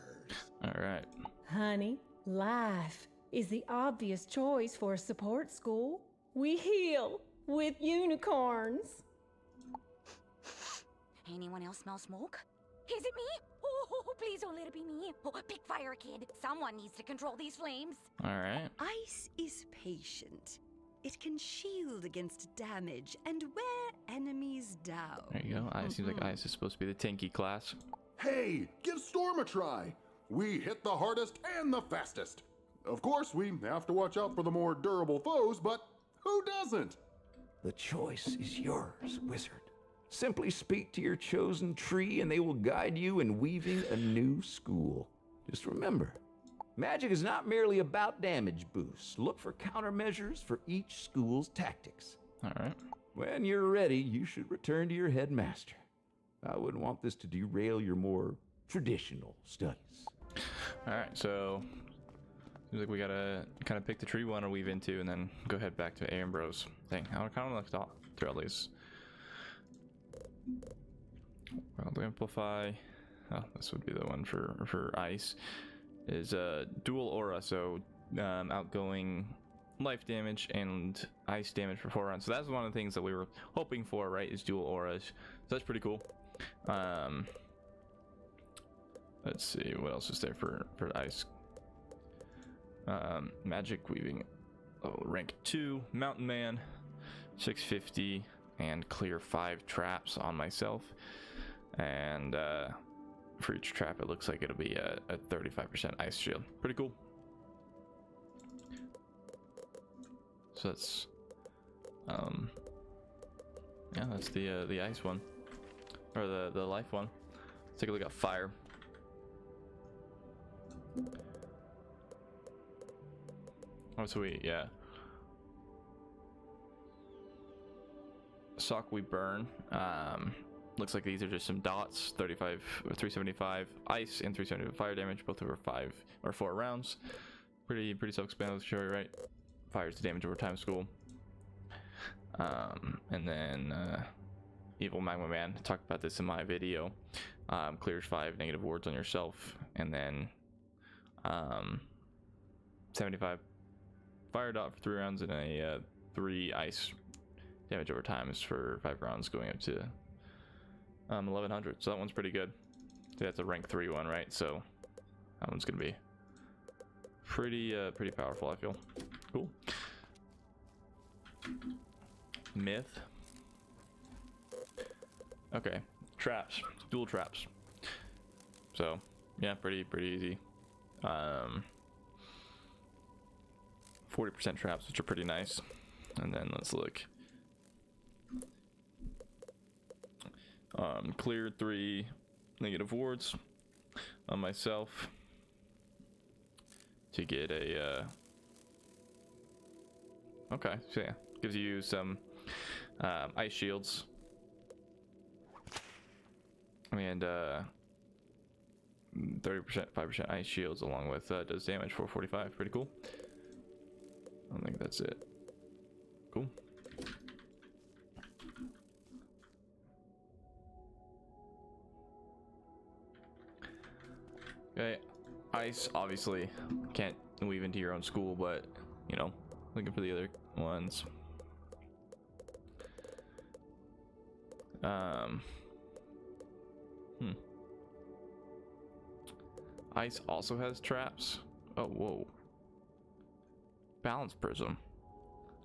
All right. Honey, life is the obvious choice for a support school. We heal with unicorns. Anyone else smell smoke? Is it me? Oh, please don't let it be me. Oh, pick fire, kid. Someone needs to control these flames. All right. Ice is patient. It can shield against damage and wear enemies down. There you go. Ice seems like Ice is supposed to be the tanky class. Hey, give Storm a try. We hit the hardest and the fastest. Of course, we have to watch out for the more durable foes, but who doesn't? The choice is yours, wizard. Simply speak to your chosen tree and they will guide you in weaving a new school. Just remember, magic is not merely about damage boosts. Look for countermeasures for each school's tactics. All right. When you're ready, you should return to your headmaster. I wouldn't want this to derail your more traditional studies. All right, so seems like we gotta kind of pick the tree we want to weave into and then go head back to Ambrose. Dang, I kind of left off through all these. World Amplify. Oh, this would be the one for ice. Is dual aura, so outgoing life damage and ice damage for 4 rounds. So that's one of the things that we were hoping for, right? Is dual auras. So that's pretty cool. Let's see what else is there for ice. Magic weaving. Oh, rank 2, Mountain Man, 650. And clear 5 traps on myself, and for each trap it looks like it'll be a 35% ice shield. Pretty cool. So that's yeah, that's the ice one, or the life one. Let's take a look at fire. Oh sweet, yeah. Sock we burn. Looks like these are just some dots. 35 or 375 ice and 375 fire damage, both over 5 or 4 rounds. Pretty self-explanatory, right? Fires the damage over time school. And then Evil Magma Man, I talked about this in my video. Clears 5 negative wards on yourself, and then 75 fire dot for 3 rounds and a 3 ice damage over time is for 5 rounds, going up to 1100. So that one's pretty good. That's a rank 3 one, right? So that one's gonna be pretty powerful, I feel. Cool. Myth. Okay, traps, dual traps. So yeah, pretty easy. 40% traps, which are pretty nice. And then let's look. Cleared 3 negative wards on myself to get a okay, so yeah, gives you some ice shields and 30%, 5% ice shields, along with does damage for 45. Pretty cool. I don't think that's it. Cool. Okay, ice obviously can't weave into your own school, but you know, looking for the other ones. Ice also has traps. Oh, whoa. Balance prism.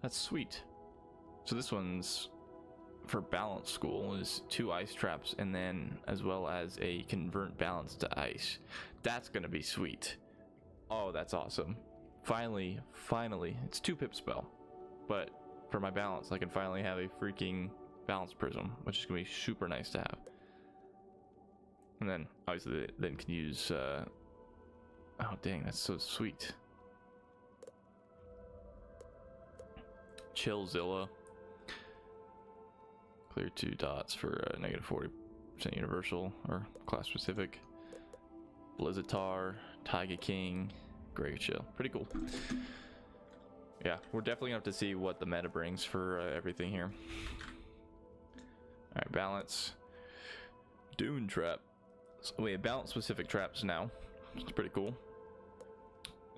That's sweet. So this one's for balance school is 2 ice traps, and then as well as a convert balance to ice. That's gonna be sweet. Oh, that's awesome. Finally, it's 2 pip spell, but for my balance I can finally have a freaking balance prism, which is gonna be super nice to have. And then obviously then can use oh dang, that's so sweet. Chillzilla. Clear 2 dots for negative 40% universal or class specific. Blizzatar, Taiga King, Grey Chill. Pretty cool. Yeah, we're definitely gonna have to see what the meta brings for everything here. Alright, balance. Dune Trap. So we have balance specific traps now. It's pretty cool.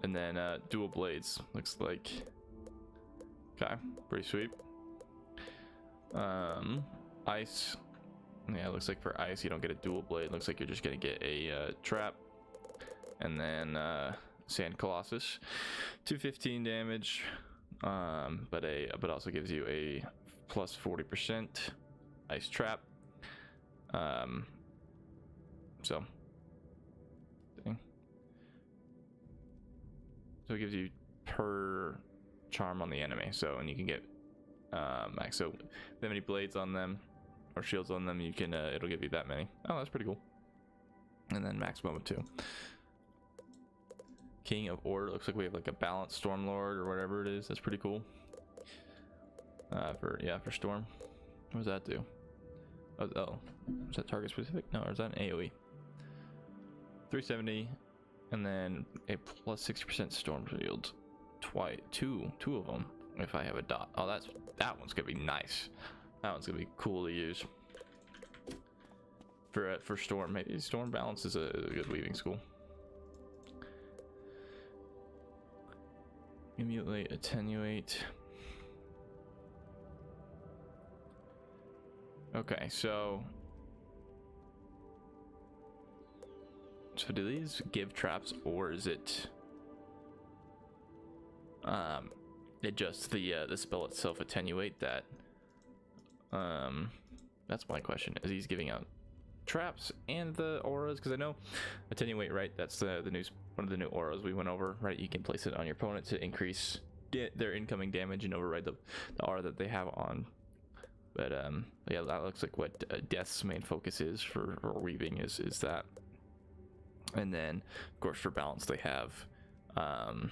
And then dual blades. Looks like. Okay, pretty sweet. Ice. Yeah, it looks like for ice you don't get a dual blade. Looks like you're just gonna get a trap. And then Sand Colossus. 215 damage. But also gives you a plus 40% ice trap. So it gives you per charm on the enemy. So, and you can get max. So, if they have any blades on them or shields on them, you can it'll give you that many. Oh, that's pretty cool. And then max moment 2. King of Order. Looks like we have like a balanced Stormlord or whatever it is. That's pretty cool. For Storm. What does that do? Oh, is that target specific? No, or is that an AoE? 370, and then a plus 60% storm shield. Two of them. If I have a dot. Oh, that one's gonna be nice. That one's gonna be cool to use. For storm, maybe storm balance is a good weaving school. Emulate, attenuate. Okay, so do these give traps, or is it just the spell itself attenuate that? That's my question. Is he's giving out traps and the auras? Because I know attenuate, right? That's the new one of the new auras we went over, right? You can place it on your opponent to increase their incoming damage and override the aura that they have on. But yeah, that looks like what Death's main focus is for weaving is that. And then of course for balance they have oh,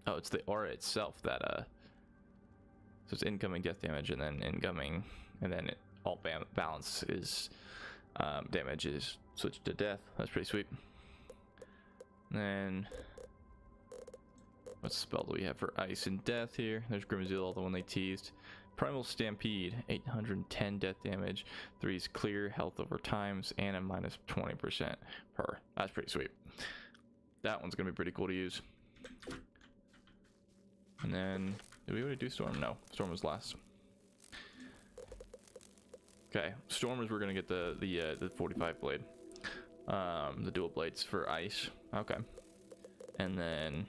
it's the aura itself that so it's incoming death damage, and then incoming, and then all balance is damage is switched to death. That's pretty sweet. And then what spell do we have for ice and death here? There's Grimzeal, the one they teased. Primal Stampede, 810 death damage, 3's clear health over times, and a minus 20% per. That's pretty sweet. That one's gonna be pretty cool to use. And then, did we already do Storm? No, Storm was last. Okay, Stormers, we're gonna get the 45 blade, the dual blades for ice. Okay, and then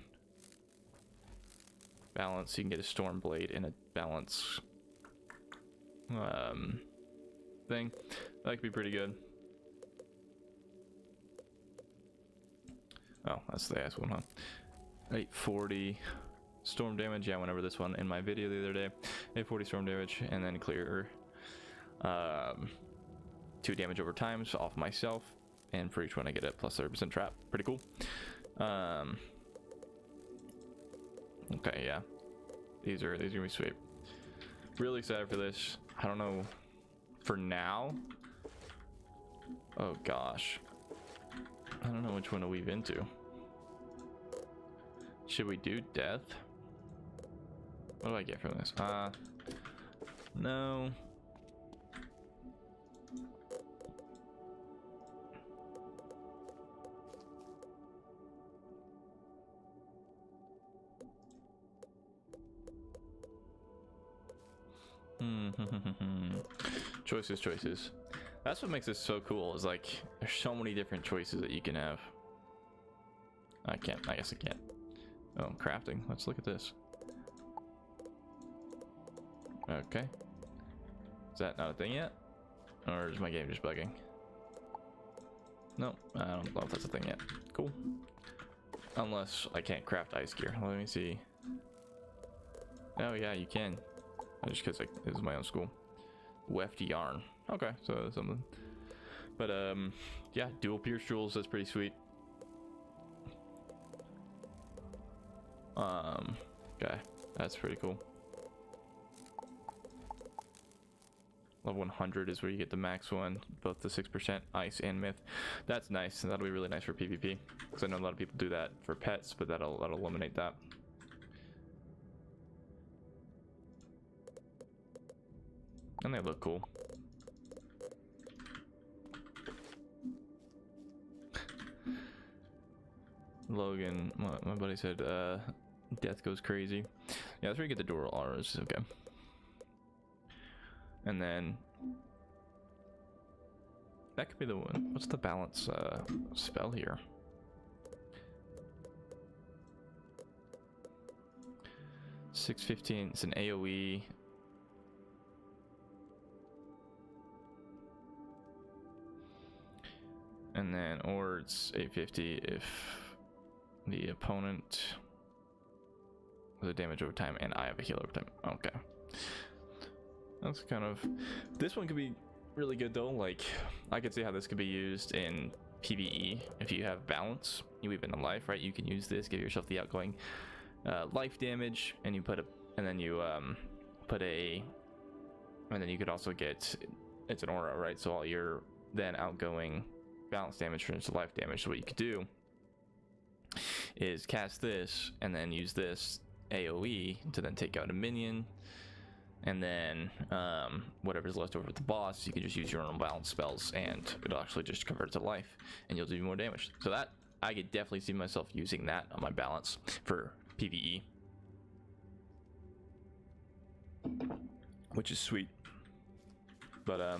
balance, you can get a Storm blade and a balance thing. That could be pretty good. Oh, that's the ass one, huh? 840 storm damage. Yeah, I went over this one in my video the other day. 840 storm damage, and then clear 2 damage over time so off myself, and for each one I get a plus 30% trap. Pretty cool. Okay, yeah, these are gonna be sweet. Really excited for this. I don't know for now. Oh gosh, I don't know which one to weave into. Should we do death? What do I get from this? No. Choices. That's what makes this so cool, is like there's so many different choices that you can have. I guess I can't. Oh, crafting. Let's look at this. Okay. Is that not a thing yet? Or is my game just bugging? No, I don't know if that's a thing yet. Cool. Unless I can't craft ice gear. Let me see. Oh yeah, you can. Just because this is my own school. Weft yarn. Okay, so that's something. But yeah, dual pierce jewels, that's pretty sweet. Okay, that's pretty cool. Level 100 is where you get the max one, both the 6% ice and myth. That's nice, and that'll be really nice for PvP, because I know a lot of people do that for pets, but that'll eliminate that. And they look cool. Logan, my buddy said, death goes crazy. Yeah, that's where you get the dual auras. Okay. And then that could be the one. What's the balance spell here? $6.15. It's an AoE. And then, or it's $8.50 if the opponent with a damage over time and I have a heal over time. Okay. That's kind of, this one could be really good though. Like, I could see how this could be used in PvE. If you have balance, you weave into life, right? You can use this, give yourself the outgoing life damage, and you put a, and then you put a, and then you could also get, it's an aura, right? So all your then outgoing balance damage turns to life damage. So what you could do is cast this and then use this AoE to then take out a minion. And then whatever's left over with the boss, you can just use your own balance spells and it'll actually just convert it to life and you'll do more damage. So that, I could definitely see myself using that on my balance for PvE, which is sweet. But oh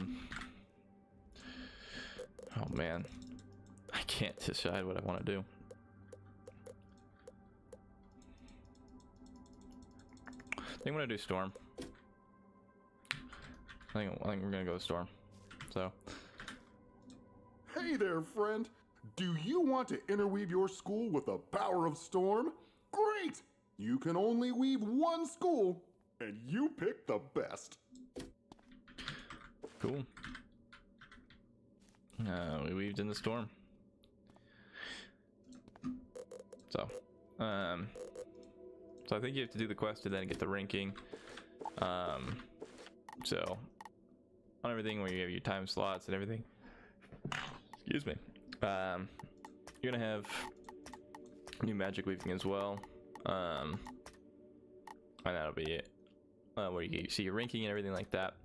man, I can't decide what I want to do. I think I'm gonna do Storm. I think we're gonna go with Storm. So. Hey there, friend. Do you want to interweave your school with the power of Storm? Great! You can only weave one school, and you pick the best. Cool. We weaved in the Storm. So I think you have to do the quest to then get the ranking. So on everything where you have your time slots and everything, excuse me, you're gonna have new magic weaving as well, and that'll be it, where you see your ranking and everything like that.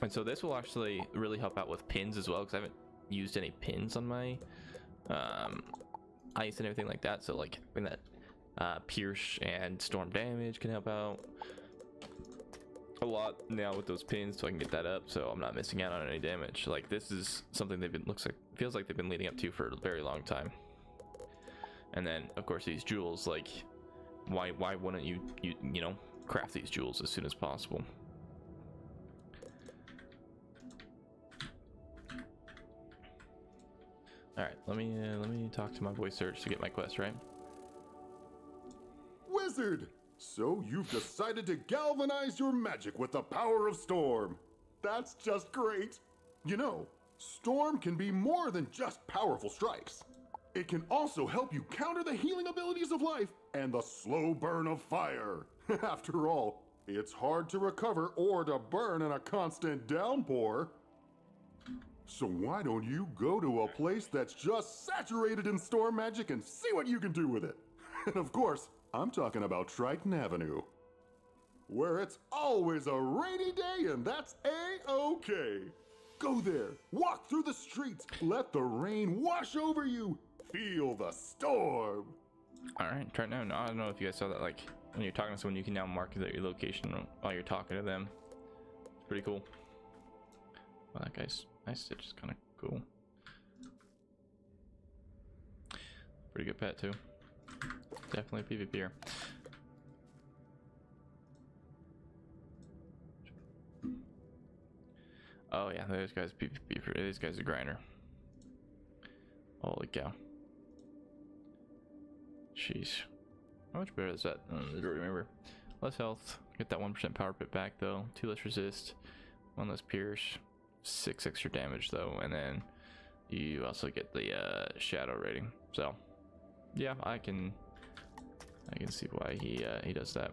And so this will actually really help out with pins as well, because I haven't used any pins on my ice and everything like that. So like when that pierce and storm damage can help out a lot now with those pins, so I can get that up so I'm not missing out on any damage. Like, this is something they've been, feels like they've been leading up to for a very long time. And then of course these jewels, like why wouldn't you know, craft these jewels as soon as possible? All right, let me talk to my voice search to get my quest, right? Wizard, So you've decided to galvanize your magic with the power of Storm. That's just great. You know, Storm can be more than just powerful strikes. It can also help you counter the healing abilities of life and the slow burn of fire. After all, it's hard to recover or to burn in a constant downpour. So why don't you go to a place that's just saturated in storm magic and see what you can do with it? And of course, I'm talking about Triton Avenue, where it's always a rainy day and that's A-okay. Go there, walk through the streets, let the rain wash over you, feel the storm. Alright, try now. No, I don't know if you guys saw that, like, when you're talking to someone, you can now mark your location while you're talking to them. It's pretty cool. Well, that guy's stitch is kind of cool. Pretty good pet, too. Definitely PvP here. Oh yeah, this guy's PvP. This guy's a grinder. Holy cow. Jeez. How much better is that? I don't remember. Less health. Get that 1% power pit back though. 2 less resist. 1 less pierce. 6 extra damage though. And then you also get the shadow rating. So yeah, I can see why he does that.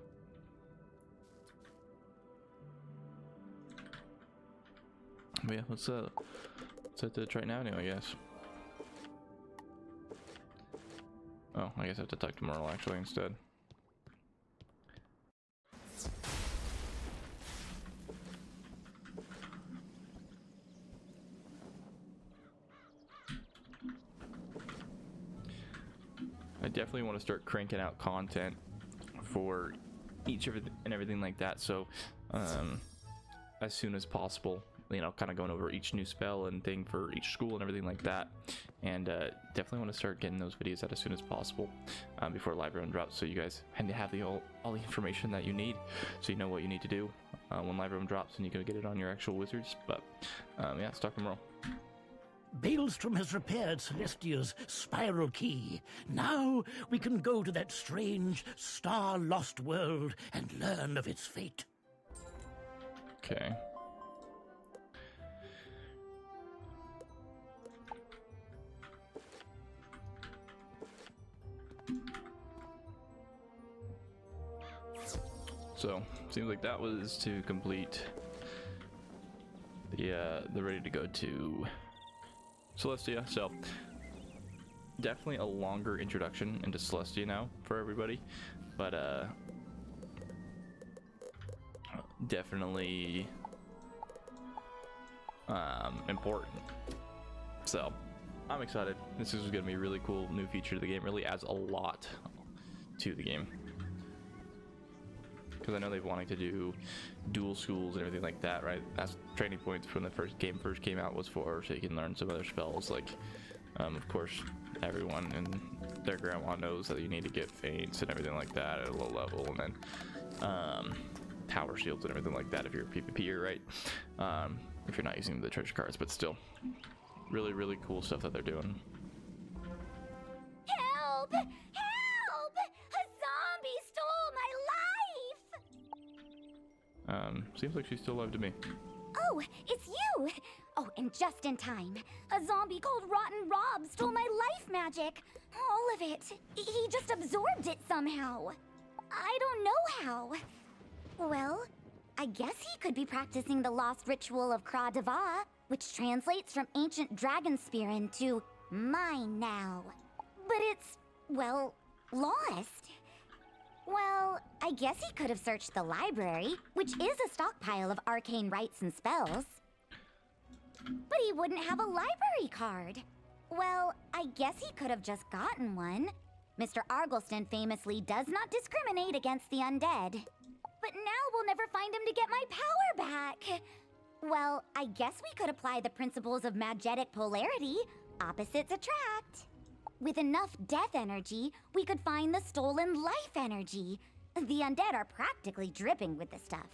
But yeah, let's hit the Triton Avenue, I guess. Oh, I guess I have to talk to Merle actually instead. I definitely want to start cranking out content for each of it and everything like that. So, as soon as possible, you know, kind of going over each new spell and thing for each school and everything like that. And definitely want to start getting those videos out as soon as possible before live run drops, so you guys have all the information that you need, so you know what you need to do when live run drops, and you can get it on your actual wizards. But yeah, let's talk to Merle. Baelstrom has repaired Celestia's spiral key. Now we can go to that strange, star-lost world and learn of its fate. Okay. So, seems like that was to complete the ready to go to Celestia. So, definitely a longer introduction into Celestia now for everybody, but definitely important. So, I'm excited. This is going to be a really cool new feature to the game. Really adds a lot to the game. Because I know they've wanted to do dual schools and everything like that, right? That's training points from the first came out was for, so you can learn some other spells. Like, of course, everyone and their grandma knows that you need to get feints and everything like that at a low level, and then tower shields and everything like that if you're a PvPer, right? If you're not using the treasure cards, but still, really, really cool stuff that they're doing. Help! Help! A zombie stole my life! Seems like she's still alive to me. Oh, it's you! Oh, and just in time. A zombie called Rotten Rob stole my life magic. All of it. He just absorbed it somehow. I don't know how. Well, I guess he could be practicing the lost ritual of Kra Deva, which translates from ancient dragon spear into mine now. But it's, well, lost. Well, I guess he could have searched the library, which is a stockpile of arcane rites and spells. But he wouldn't have a library card. Well, I guess he could have just gotten one. Mr. Argleston famously does not discriminate against the undead. But now we'll never find him to get my power back. Well, I guess we could apply the principles of magnetic polarity. Opposites attract. With enough death energy, we could find the stolen life energy. The undead are practically dripping with the stuff.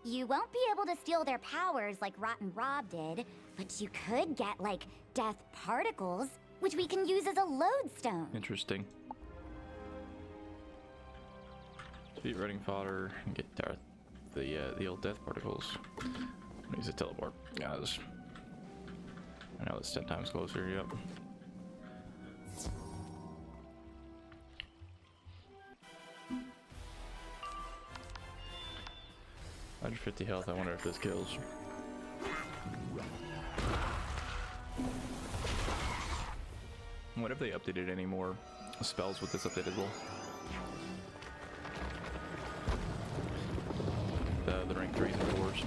You won't be able to steal their powers like Rotten Rob did, but you could get, like, death particles, which we can use as a lodestone. Interesting. Speedrunning fodder and get the old death particles. Use a teleport, guys. I know it's 10 times closer. Yep. 150 health. I wonder if this kills. What if they updated any more spells with this update as well? The rank 3s and 4s.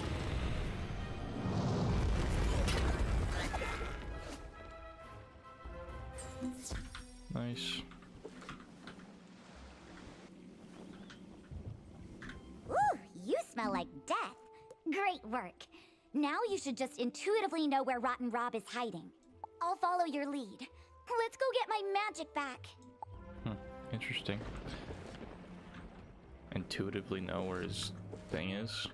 Nice. Ooh, you smell like death. Great work. Now you should just intuitively know where Rotten Rob is hiding. I'll follow your lead. Let's go get my magic back. Interesting. Intuitively know where his thing is?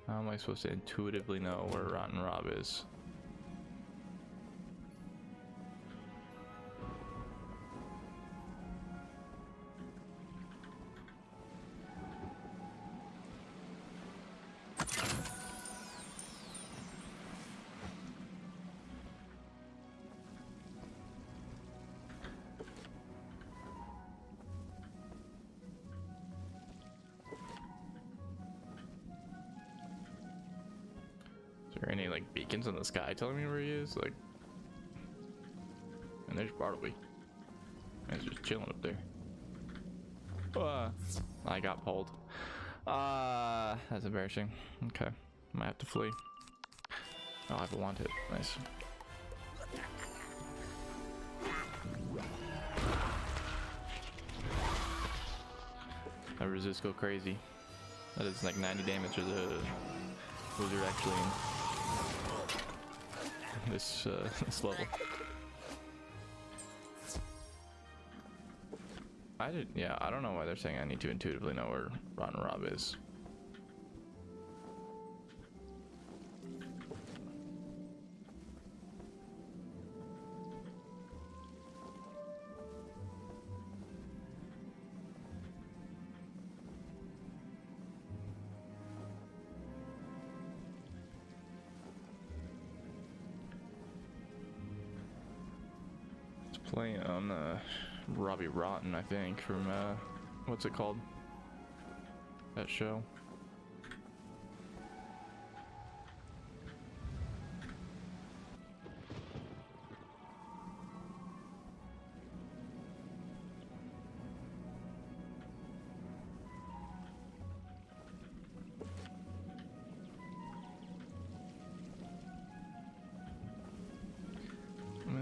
How am I supposed to intuitively know where Rotten Rob is? Is there any like beacons in the sky telling me where he is? Like, and there's Bartleby. He's just chilling up there. I got pulled. That's embarrassing. Okay, I might have to flee. Oh, I have a wand hit. Nice. My resist go crazy. That is like 90 damage to the wizard actually in this this level. I don't know why they're saying I need to intuitively know where Rotten Rob is. Playing on Robbie Rotten, I think, from what's it called? That show.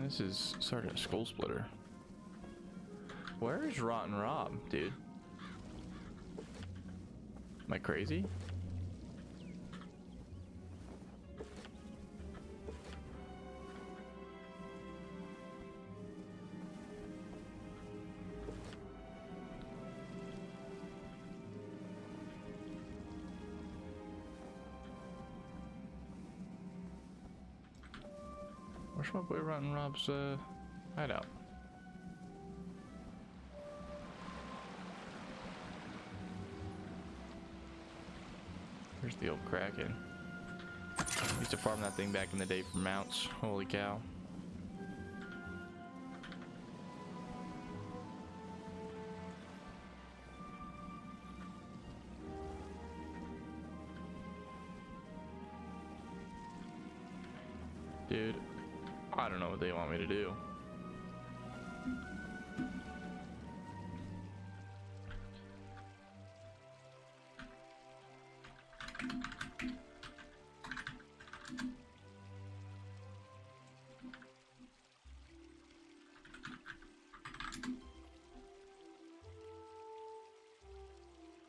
This is sort of a skull splitter. Where is Rotten Rob, dude? Am I crazy? Where's my boy Rotten Rob's hideout? Here's the old Kraken. Used to farm that thing back in the day for mounts. Holy cow. Dude, I don't know what they want me to do.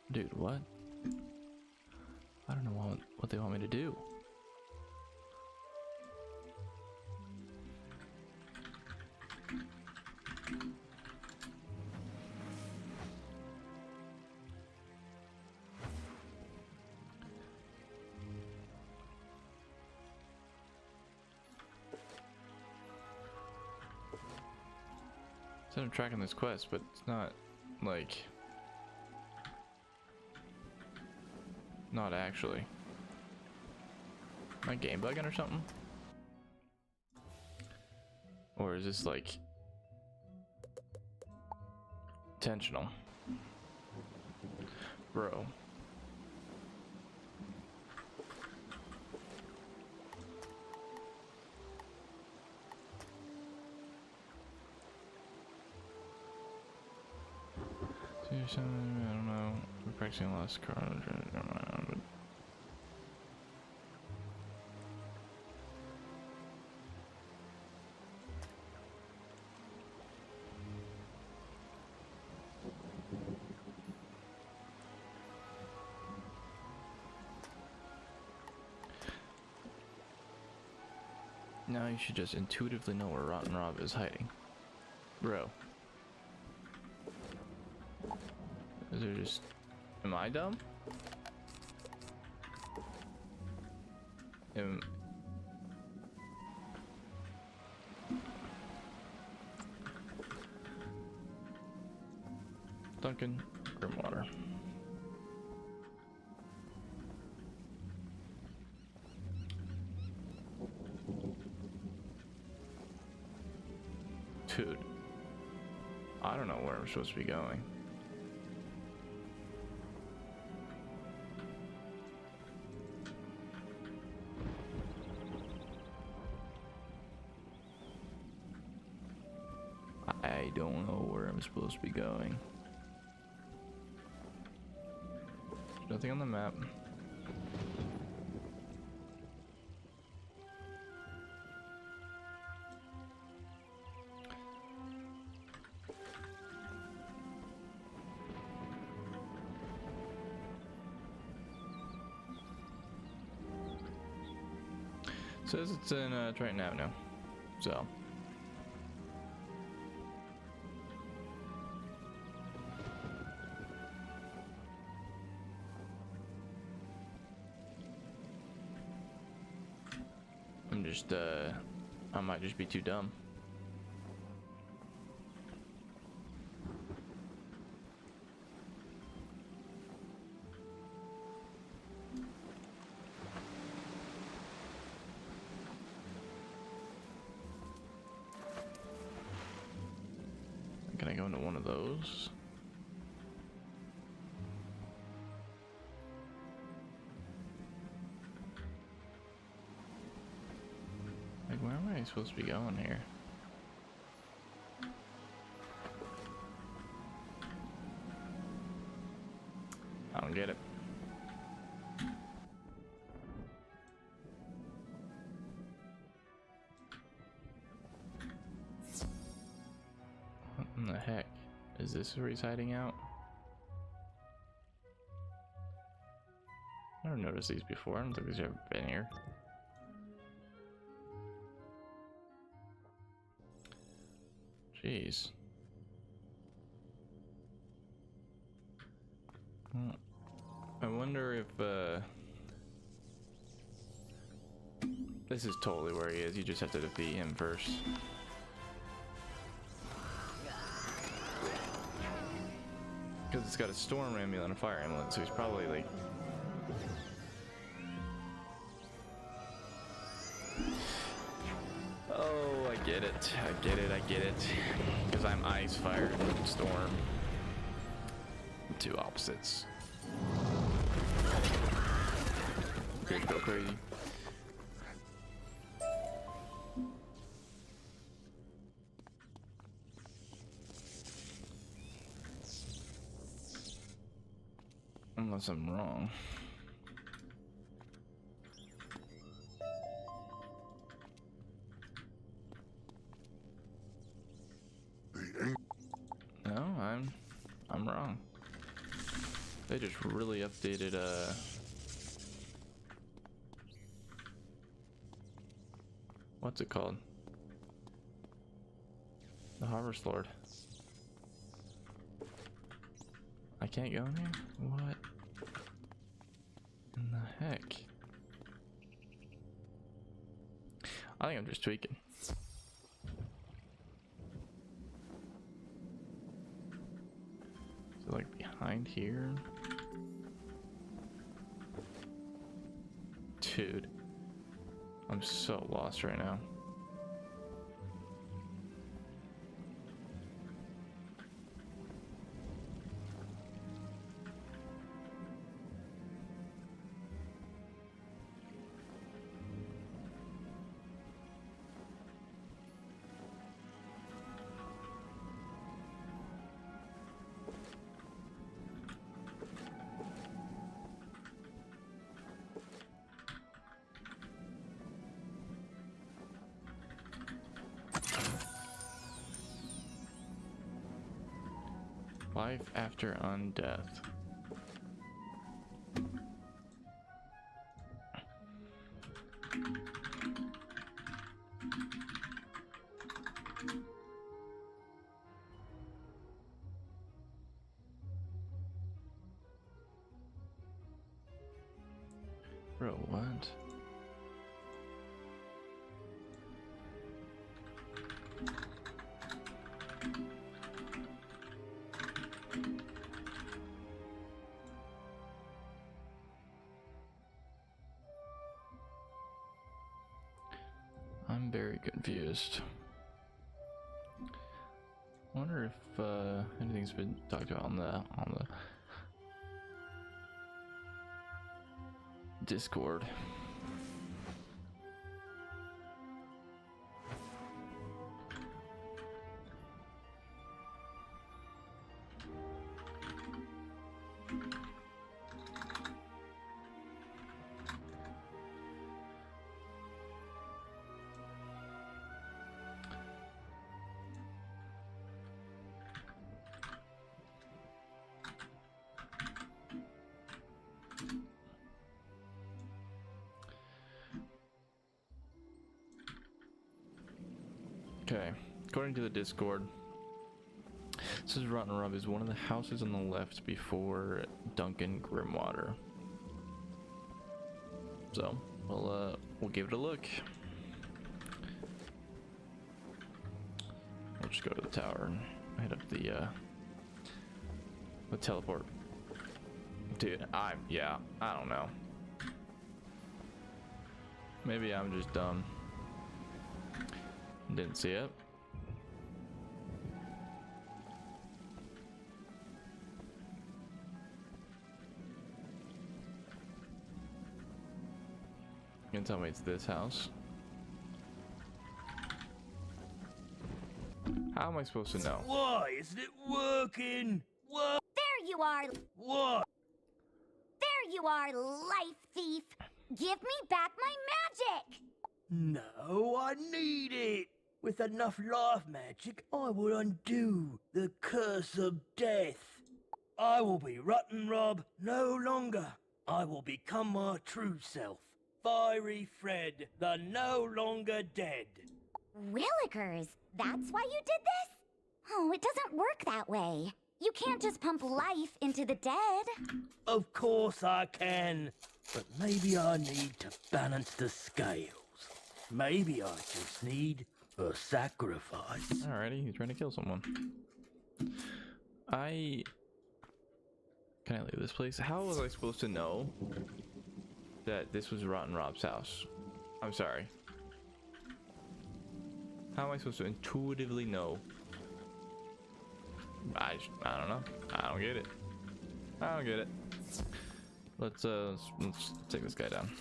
Dude, what? I don't know what they want me to do. So I'm tracking this quest, but it's not like not actually. Am I game bugging or something? Or is this like intentional? Bro. I don't know. We're practicing less card. Now you should just intuitively know where Rotten Rob is hiding. Bro. Is there just... Am I dumb? Duncan Grimwater. Dude. I don't know where I'm supposed to be going. I don't know where I'm supposed to be going. There's nothing on the map. Says it's in Triton Avenue, so. I'm just, I might just be too dumb. Can I go into one of those? Like, where am I supposed to be going here? I don't get it. What in the heck? Is this where he's hiding out? I've never noticed these before. I don't think he's ever been here. Jeez. I wonder if, this is totally where he is. You just have to defeat him first. Because it's got a storm amulet and a fire amulet, so he's probably like... Oh, I get it. I get it. I get it. Because I'm ice, fire, and storm. Two opposites. Okay, go crazy. Unless I'm wrong. No, I'm wrong. They just really updated what's it called? The Harvest Lord. I can't go in here? What in the heck? I think I'm just tweaking. like behind here? Dude, I'm so lost right now. Life after undeath. Bro, what? I'm very confused. I wonder if anything's been talked about on the Discord. Okay, according to the Discord, it says Rotten Rub is one of the houses on the left before Duncan Grimwater. So, we'll give it a look. We'll just go to the tower and hit up the teleport. Dude, I don't know. Maybe I'm just dumb. Didn't see it. You can tell me it's this house. How am I supposed to know? Why isn't it working? What? There you are. What? There you are, life thief. Give me back my magic. No, I need it. With enough life magic, I will undo the curse of death. I will be Rotten Rob no longer. I will become my true self. Fiery Fred, the no longer dead. Willikers, that's why you did this? Oh, it doesn't work that way. You can't just pump life into the dead. Of course I can, but maybe I need to balance the scales. Maybe I just need a sacrifice. Alrighty, he's trying to kill someone. Can I leave this place? How was I supposed to know that this was Rotten Rob's house? I'm sorry. How am I supposed to intuitively know? I don't know. I don't get it. I don't get it. Let's take this guy down.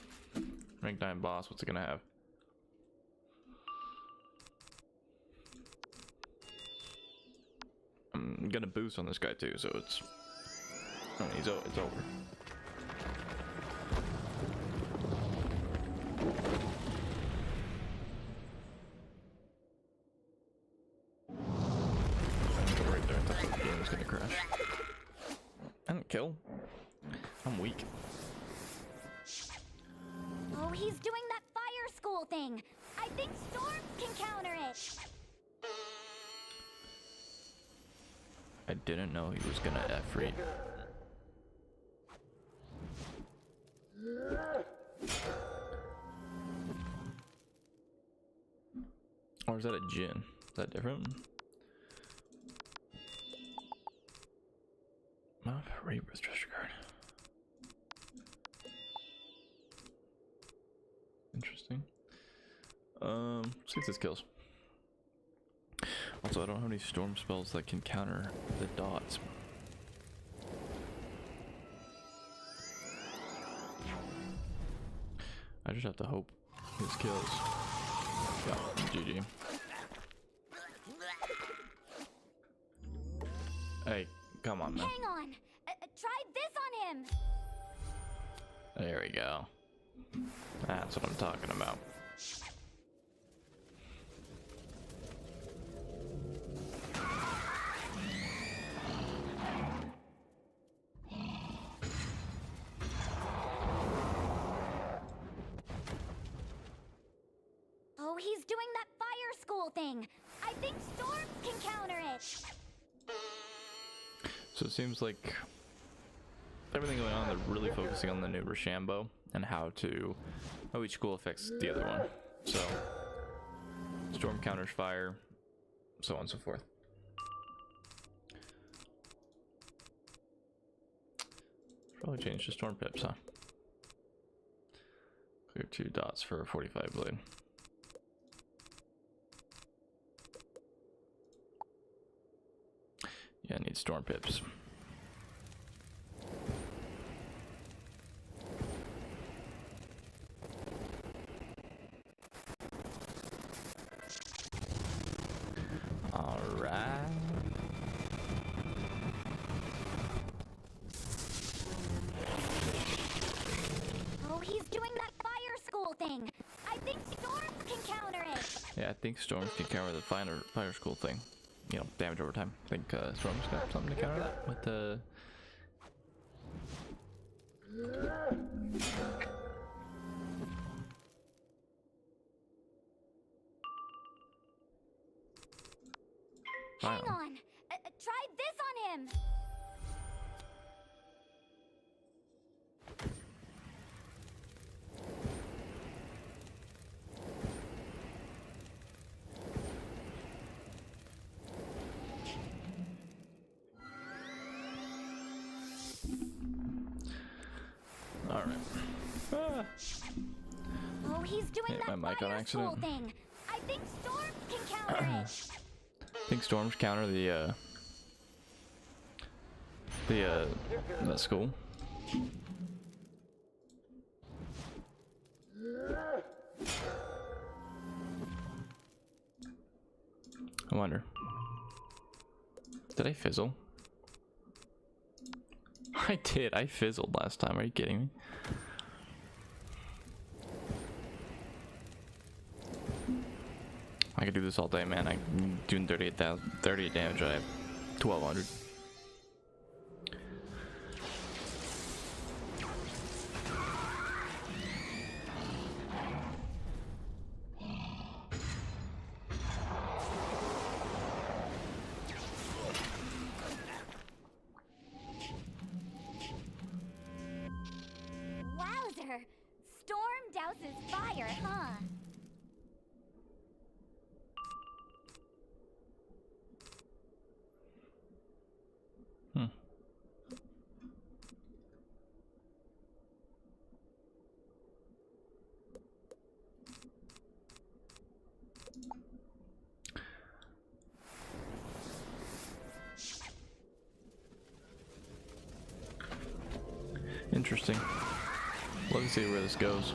Rank 9 boss. What's it gonna have? I'm gonna boost on this guy too, so it's it's over. Right there, I thought the game was gonna crash. I didn't kill. I'm weak. Oh, he's doing that fire school thing. I think storms can counter it. I didn't know he was gonna F-read. Or is that a Jin? Is that different? Oh, Rebirth treasure card. Interesting. See if this kills. Also, I don't have any storm spells that can counter the dots. I just have to hope this kills. Yeah, GG. Hey, come on, man. Hang on. Try this on him. There we go. That's what I'm talking about. Oh, he's doing that fire school thing. I think storms can counter it. So it seems like everything going on, they're really focusing on the new Rochambeau and how each school affects the other one. So storm counters fire, so on and so forth. Probably change to storm pips, huh? Clear 2 dots for a 45 blade. Yeah, I need storm pips. All right. Oh, he's doing that fire school thing. I think storms can counter it. Yeah, I think storms can counter the fire school thing. You know, damage over time. I think storms got something to counter that with the. Hang on. Try this on him. All right. Ah. Oh, he's doing Hit that my mic on fire accident. school thing. I think storms can counter it. I think storms counter that school. I wonder. Did I fizzle? I did. I fizzled last time. Are you kidding me? I could do this all day, man. I'm doing 38 damage. I have 1200. Wowzer! Storm douses fire, huh? Interesting. Love to see where this goes.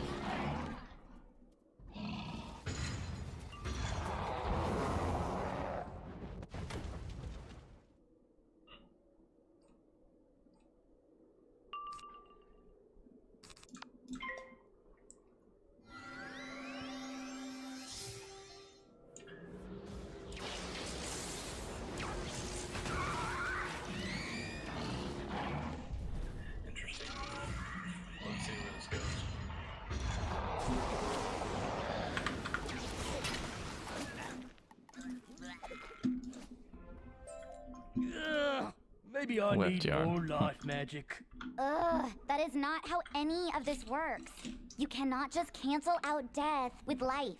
Maybe I Left need yard. more life magic. Ugh, that is not how any of this works. You cannot just cancel out death with life.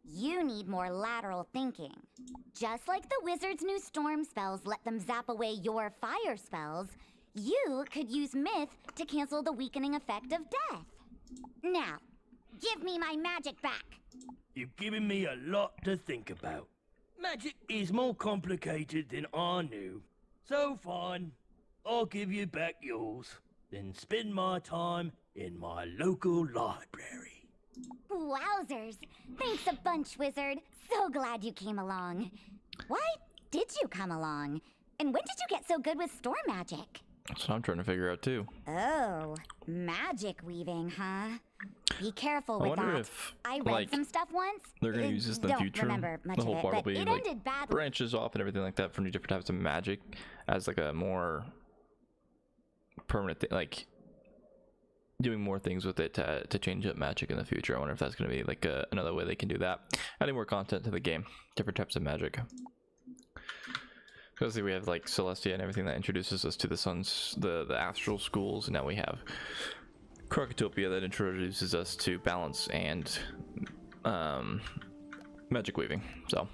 You need more lateral thinking. Just like the wizard's new storm spells let them zap away your fire spells, You could use myth to cancel the weakening effect of death. Now, give me my magic back. You've given me a lot to think about. Magic is more complicated than I knew. So fine, I'll give you back yours, then spend my time in my local library. Wowzers! Thanks a bunch, Wizard. So glad you came along. Why did you come along? And when did you get so good with storm magic? That's what I'm trying to figure out too. Oh, magic weaving, huh? Be careful I with wonder that. if, I read like, some stuff once. they're gonna use this in the don't future. remember much The whole of it, part will but be it like ended badly. branches off and everything like that from different types of magic as like a more permanent thing, like doing more things with it to change up magic in the future. I wonder if that's going to be like another way they can do that. Adding more content to the game, different types of magic. Obviously we have like Celestia and everything that introduces us to the suns, the astral schools, and now we have Crocotopia that introduces us to balance and magic weaving. So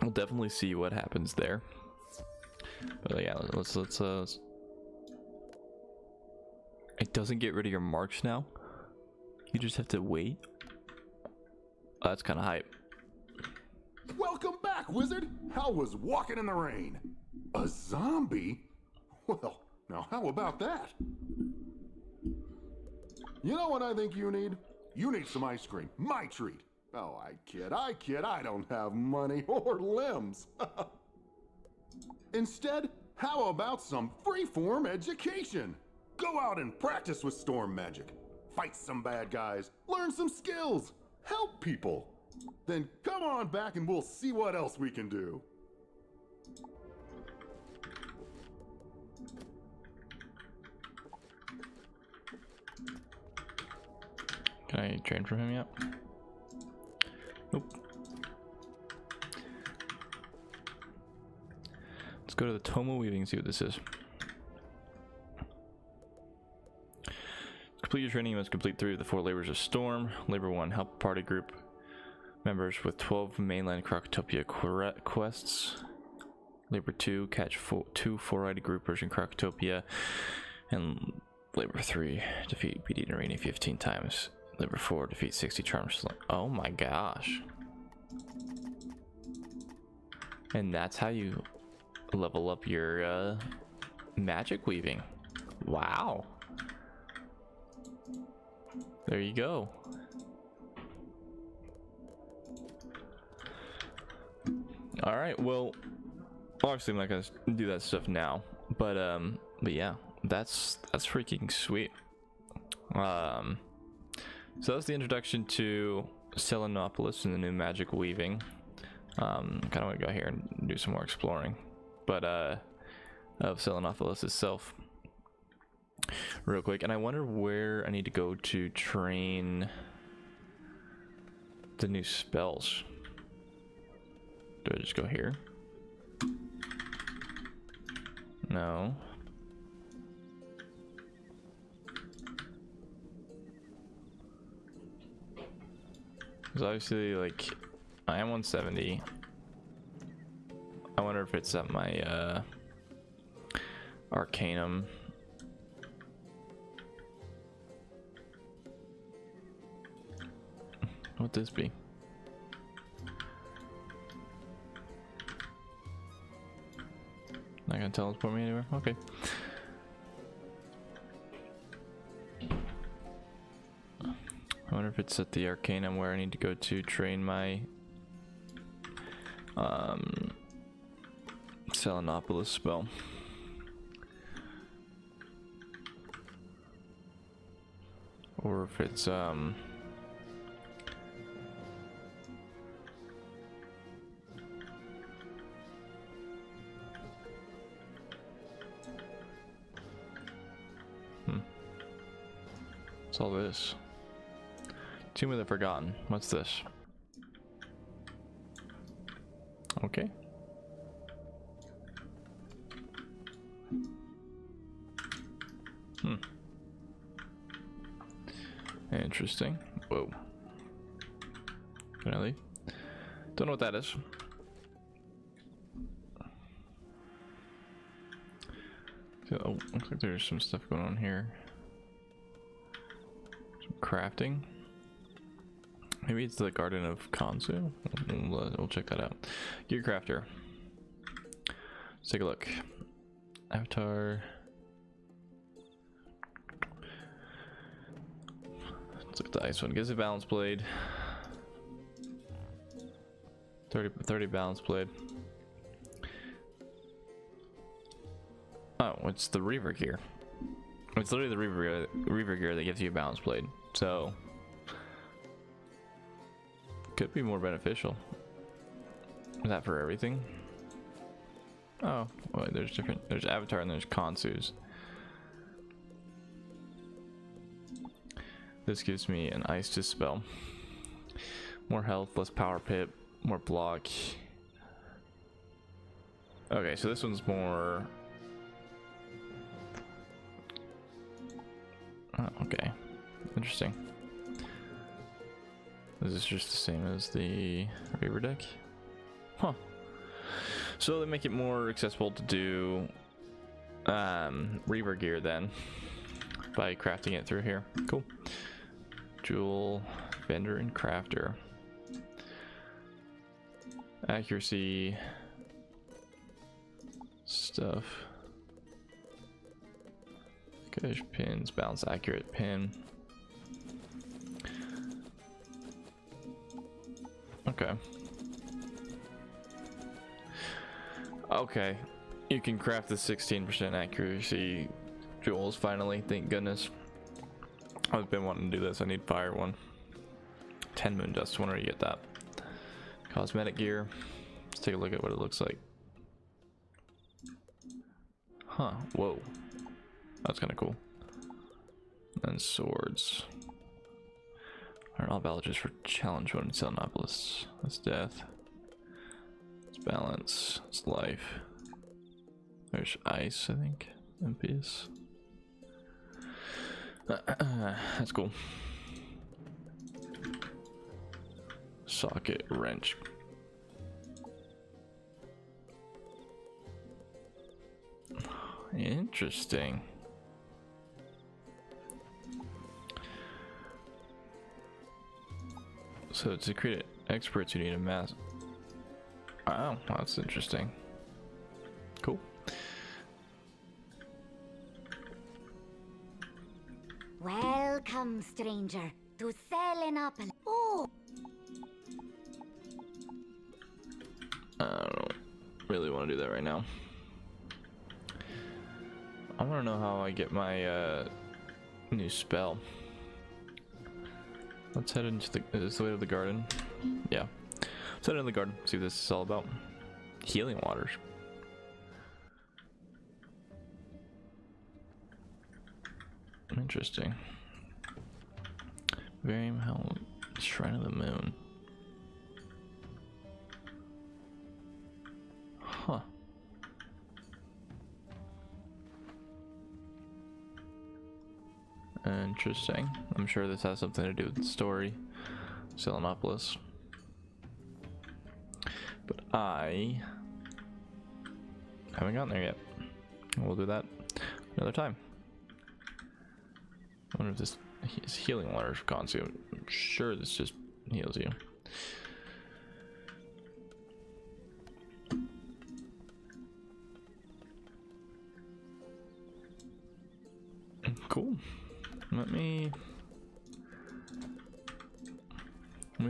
we'll definitely see what happens there. But yeah, let's it doesn't get rid of your marks now. You just have to wait. Oh, that's kind of hype. Welcome back, Wizard! How was walking in the rain? A zombie? Well, now how about that? You know what I think you need? You need some ice cream. My treat. Oh, I kid, I don't have money or limbs. Instead, how about some freeform education? Go out and practice with storm magic. Fight some bad guys, learn some skills, help people. Then come on back and we'll see what else we can do. Can I train from him yet? Nope. Let's go to the Tomo Weaving and see what this is. Complete your training, you must complete 3 of the 4 labors of storm. Labor 1, help party group members with 12 mainland Crocotopia quests. Labor 2, catch 2 4-eyed groupers in Crocotopia. And Labor 3, defeat PD Narini 15 times. Labor 4, defeat 60 charms. Oh my gosh. And that's how you level up your magic weaving. Wow. There you go. All right, well, obviously I'm not gonna do that stuff now, but yeah, that's freaking sweet. So that's the introduction to Selenopolis and the new magic weaving. Kind of want to go here and do some more exploring, but of Selenopolis itself real quick. And I wonder where I need to go to train the new spells. Do I just go here? No. Because obviously, like, I am 170. I wonder if it's at my Arcanum. What would this be? Not gonna teleport me anywhere? Okay. I wonder if it's at the Arcanum where I need to go to train my Selenopolis spell. Or if it's what's all this? Tomb of the Forgotten. What's this? Okay. Interesting. Whoa. Can I leave? Don't know what that is. Oh, looks like there's some stuff going on here. Some crafting. Maybe it's the Garden of Kansu. We'll check that out. Gear crafter. Let's take a look. Avatar. Let's look at the ice one. Gives a balance blade. 30 balance blade. Oh, it's the Reaver gear. It's literally the Reaver gear that gives you a balance blade. So could be more beneficial. Is that for everything? Oh, well, there's Avatar and there's Kansu's. This gives me an Ice Dispel. More health, less power pip, more block. Okay, so this one's more... Oh, okay. Interesting. Is this just the same as the Reaver deck? Huh. So they make it more accessible to do Reaver gear then by crafting it through here. Cool. Jewel, vendor, and crafter. Accuracy stuff. Cash pins, balance accurate pin. Okay. Okay. You can craft the 16% accuracy jewels finally, thank goodness. I've been wanting to do this. I need fire one. 10 moon dust. When do you get that? Cosmetic gear. Let's take a look at what it looks like. Huh. Whoa. That's kind of cool. And swords. Are all ballages for challenge mode in Selenopolis. That's death. It's balance. It's life. There's ice, I think. Impious. That's cool. Socket wrench. Interesting. So to create experts, you need a mass. Wow, that's interesting. Cool. Welcome, stranger, to Selenopolis. Oh! I don't really want to do that right now. I want to know how I get my new spell. Let's head into the... Is this the way to the garden? Yeah. Let's head into the garden, see what this is all about. Healing waters. Interesting. Varium Helm, Shrine of the Moon. Huh. Interesting. I'm sure this has something to do with the story. Selenopolis. But I haven't gotten there yet. We'll do that another time. I wonder if this is healing water for Kansu. I'm sure this just heals you. Cool. Let me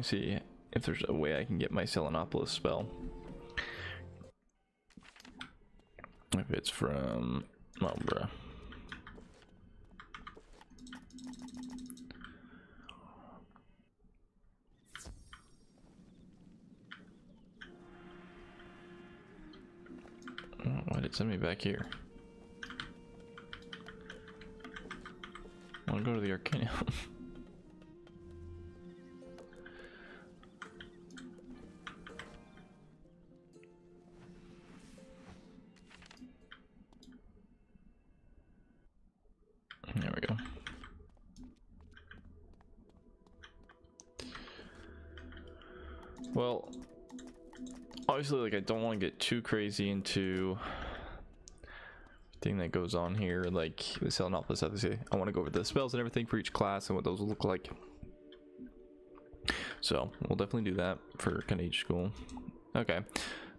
see if there's a way I can get my Selenopolis spell. If it's from... Oh, bruh. Oh, why did it send me back here? I want to go to the Arcana. There we go. Well, obviously, like, I don't want to get too crazy into thing that goes on here, like the Selenopolis, obviously. I want to go over the spells and everything for each class and what those will look like. So we'll definitely do that for kind of each school. Okay,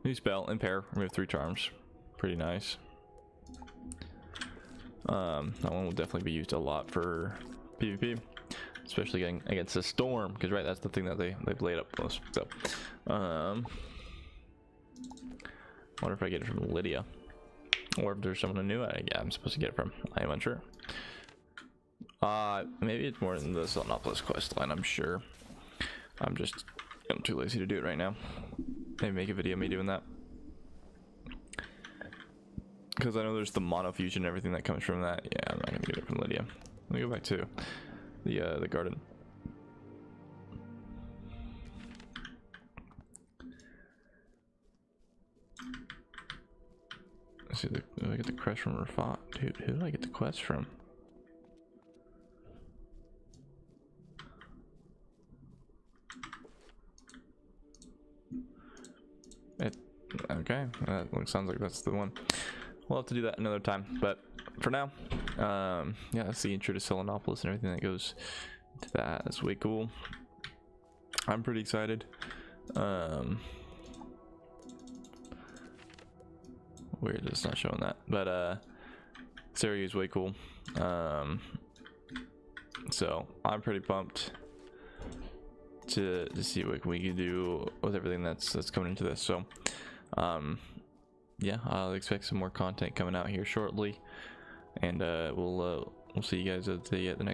new spell, Impair, remove 3 charms. Pretty nice. That one will definitely be used a lot for PvP, especially getting against the storm, because right, that's the thing that they've laid up most. So wonder if I get it from Lydia, or if there's someone new I'm supposed to get it from. I am unsure. Maybe it's more than the Selenopolis quest line, I'm sure. I'm too lazy to do it right now. Maybe make a video of me doing that, because I know there's the monofusion and everything that comes from that. Yeah, I'm not gonna get it from Lydia. Let me go back to the garden. Let's see, did I get the quest from Rafat? Dude, who did I get the quest from? Okay, that sounds like that's the one. We'll have to do that another time, but for now, yeah, that's the intro to Selenopolis and everything that goes into that. That's way cool. I'm pretty excited. Weird, it's not showing that, but this area is way cool. So I'm pretty pumped to see what we can do with everything that's coming into this. So yeah, I'll expect some more content coming out here shortly, and we'll see you guys at the next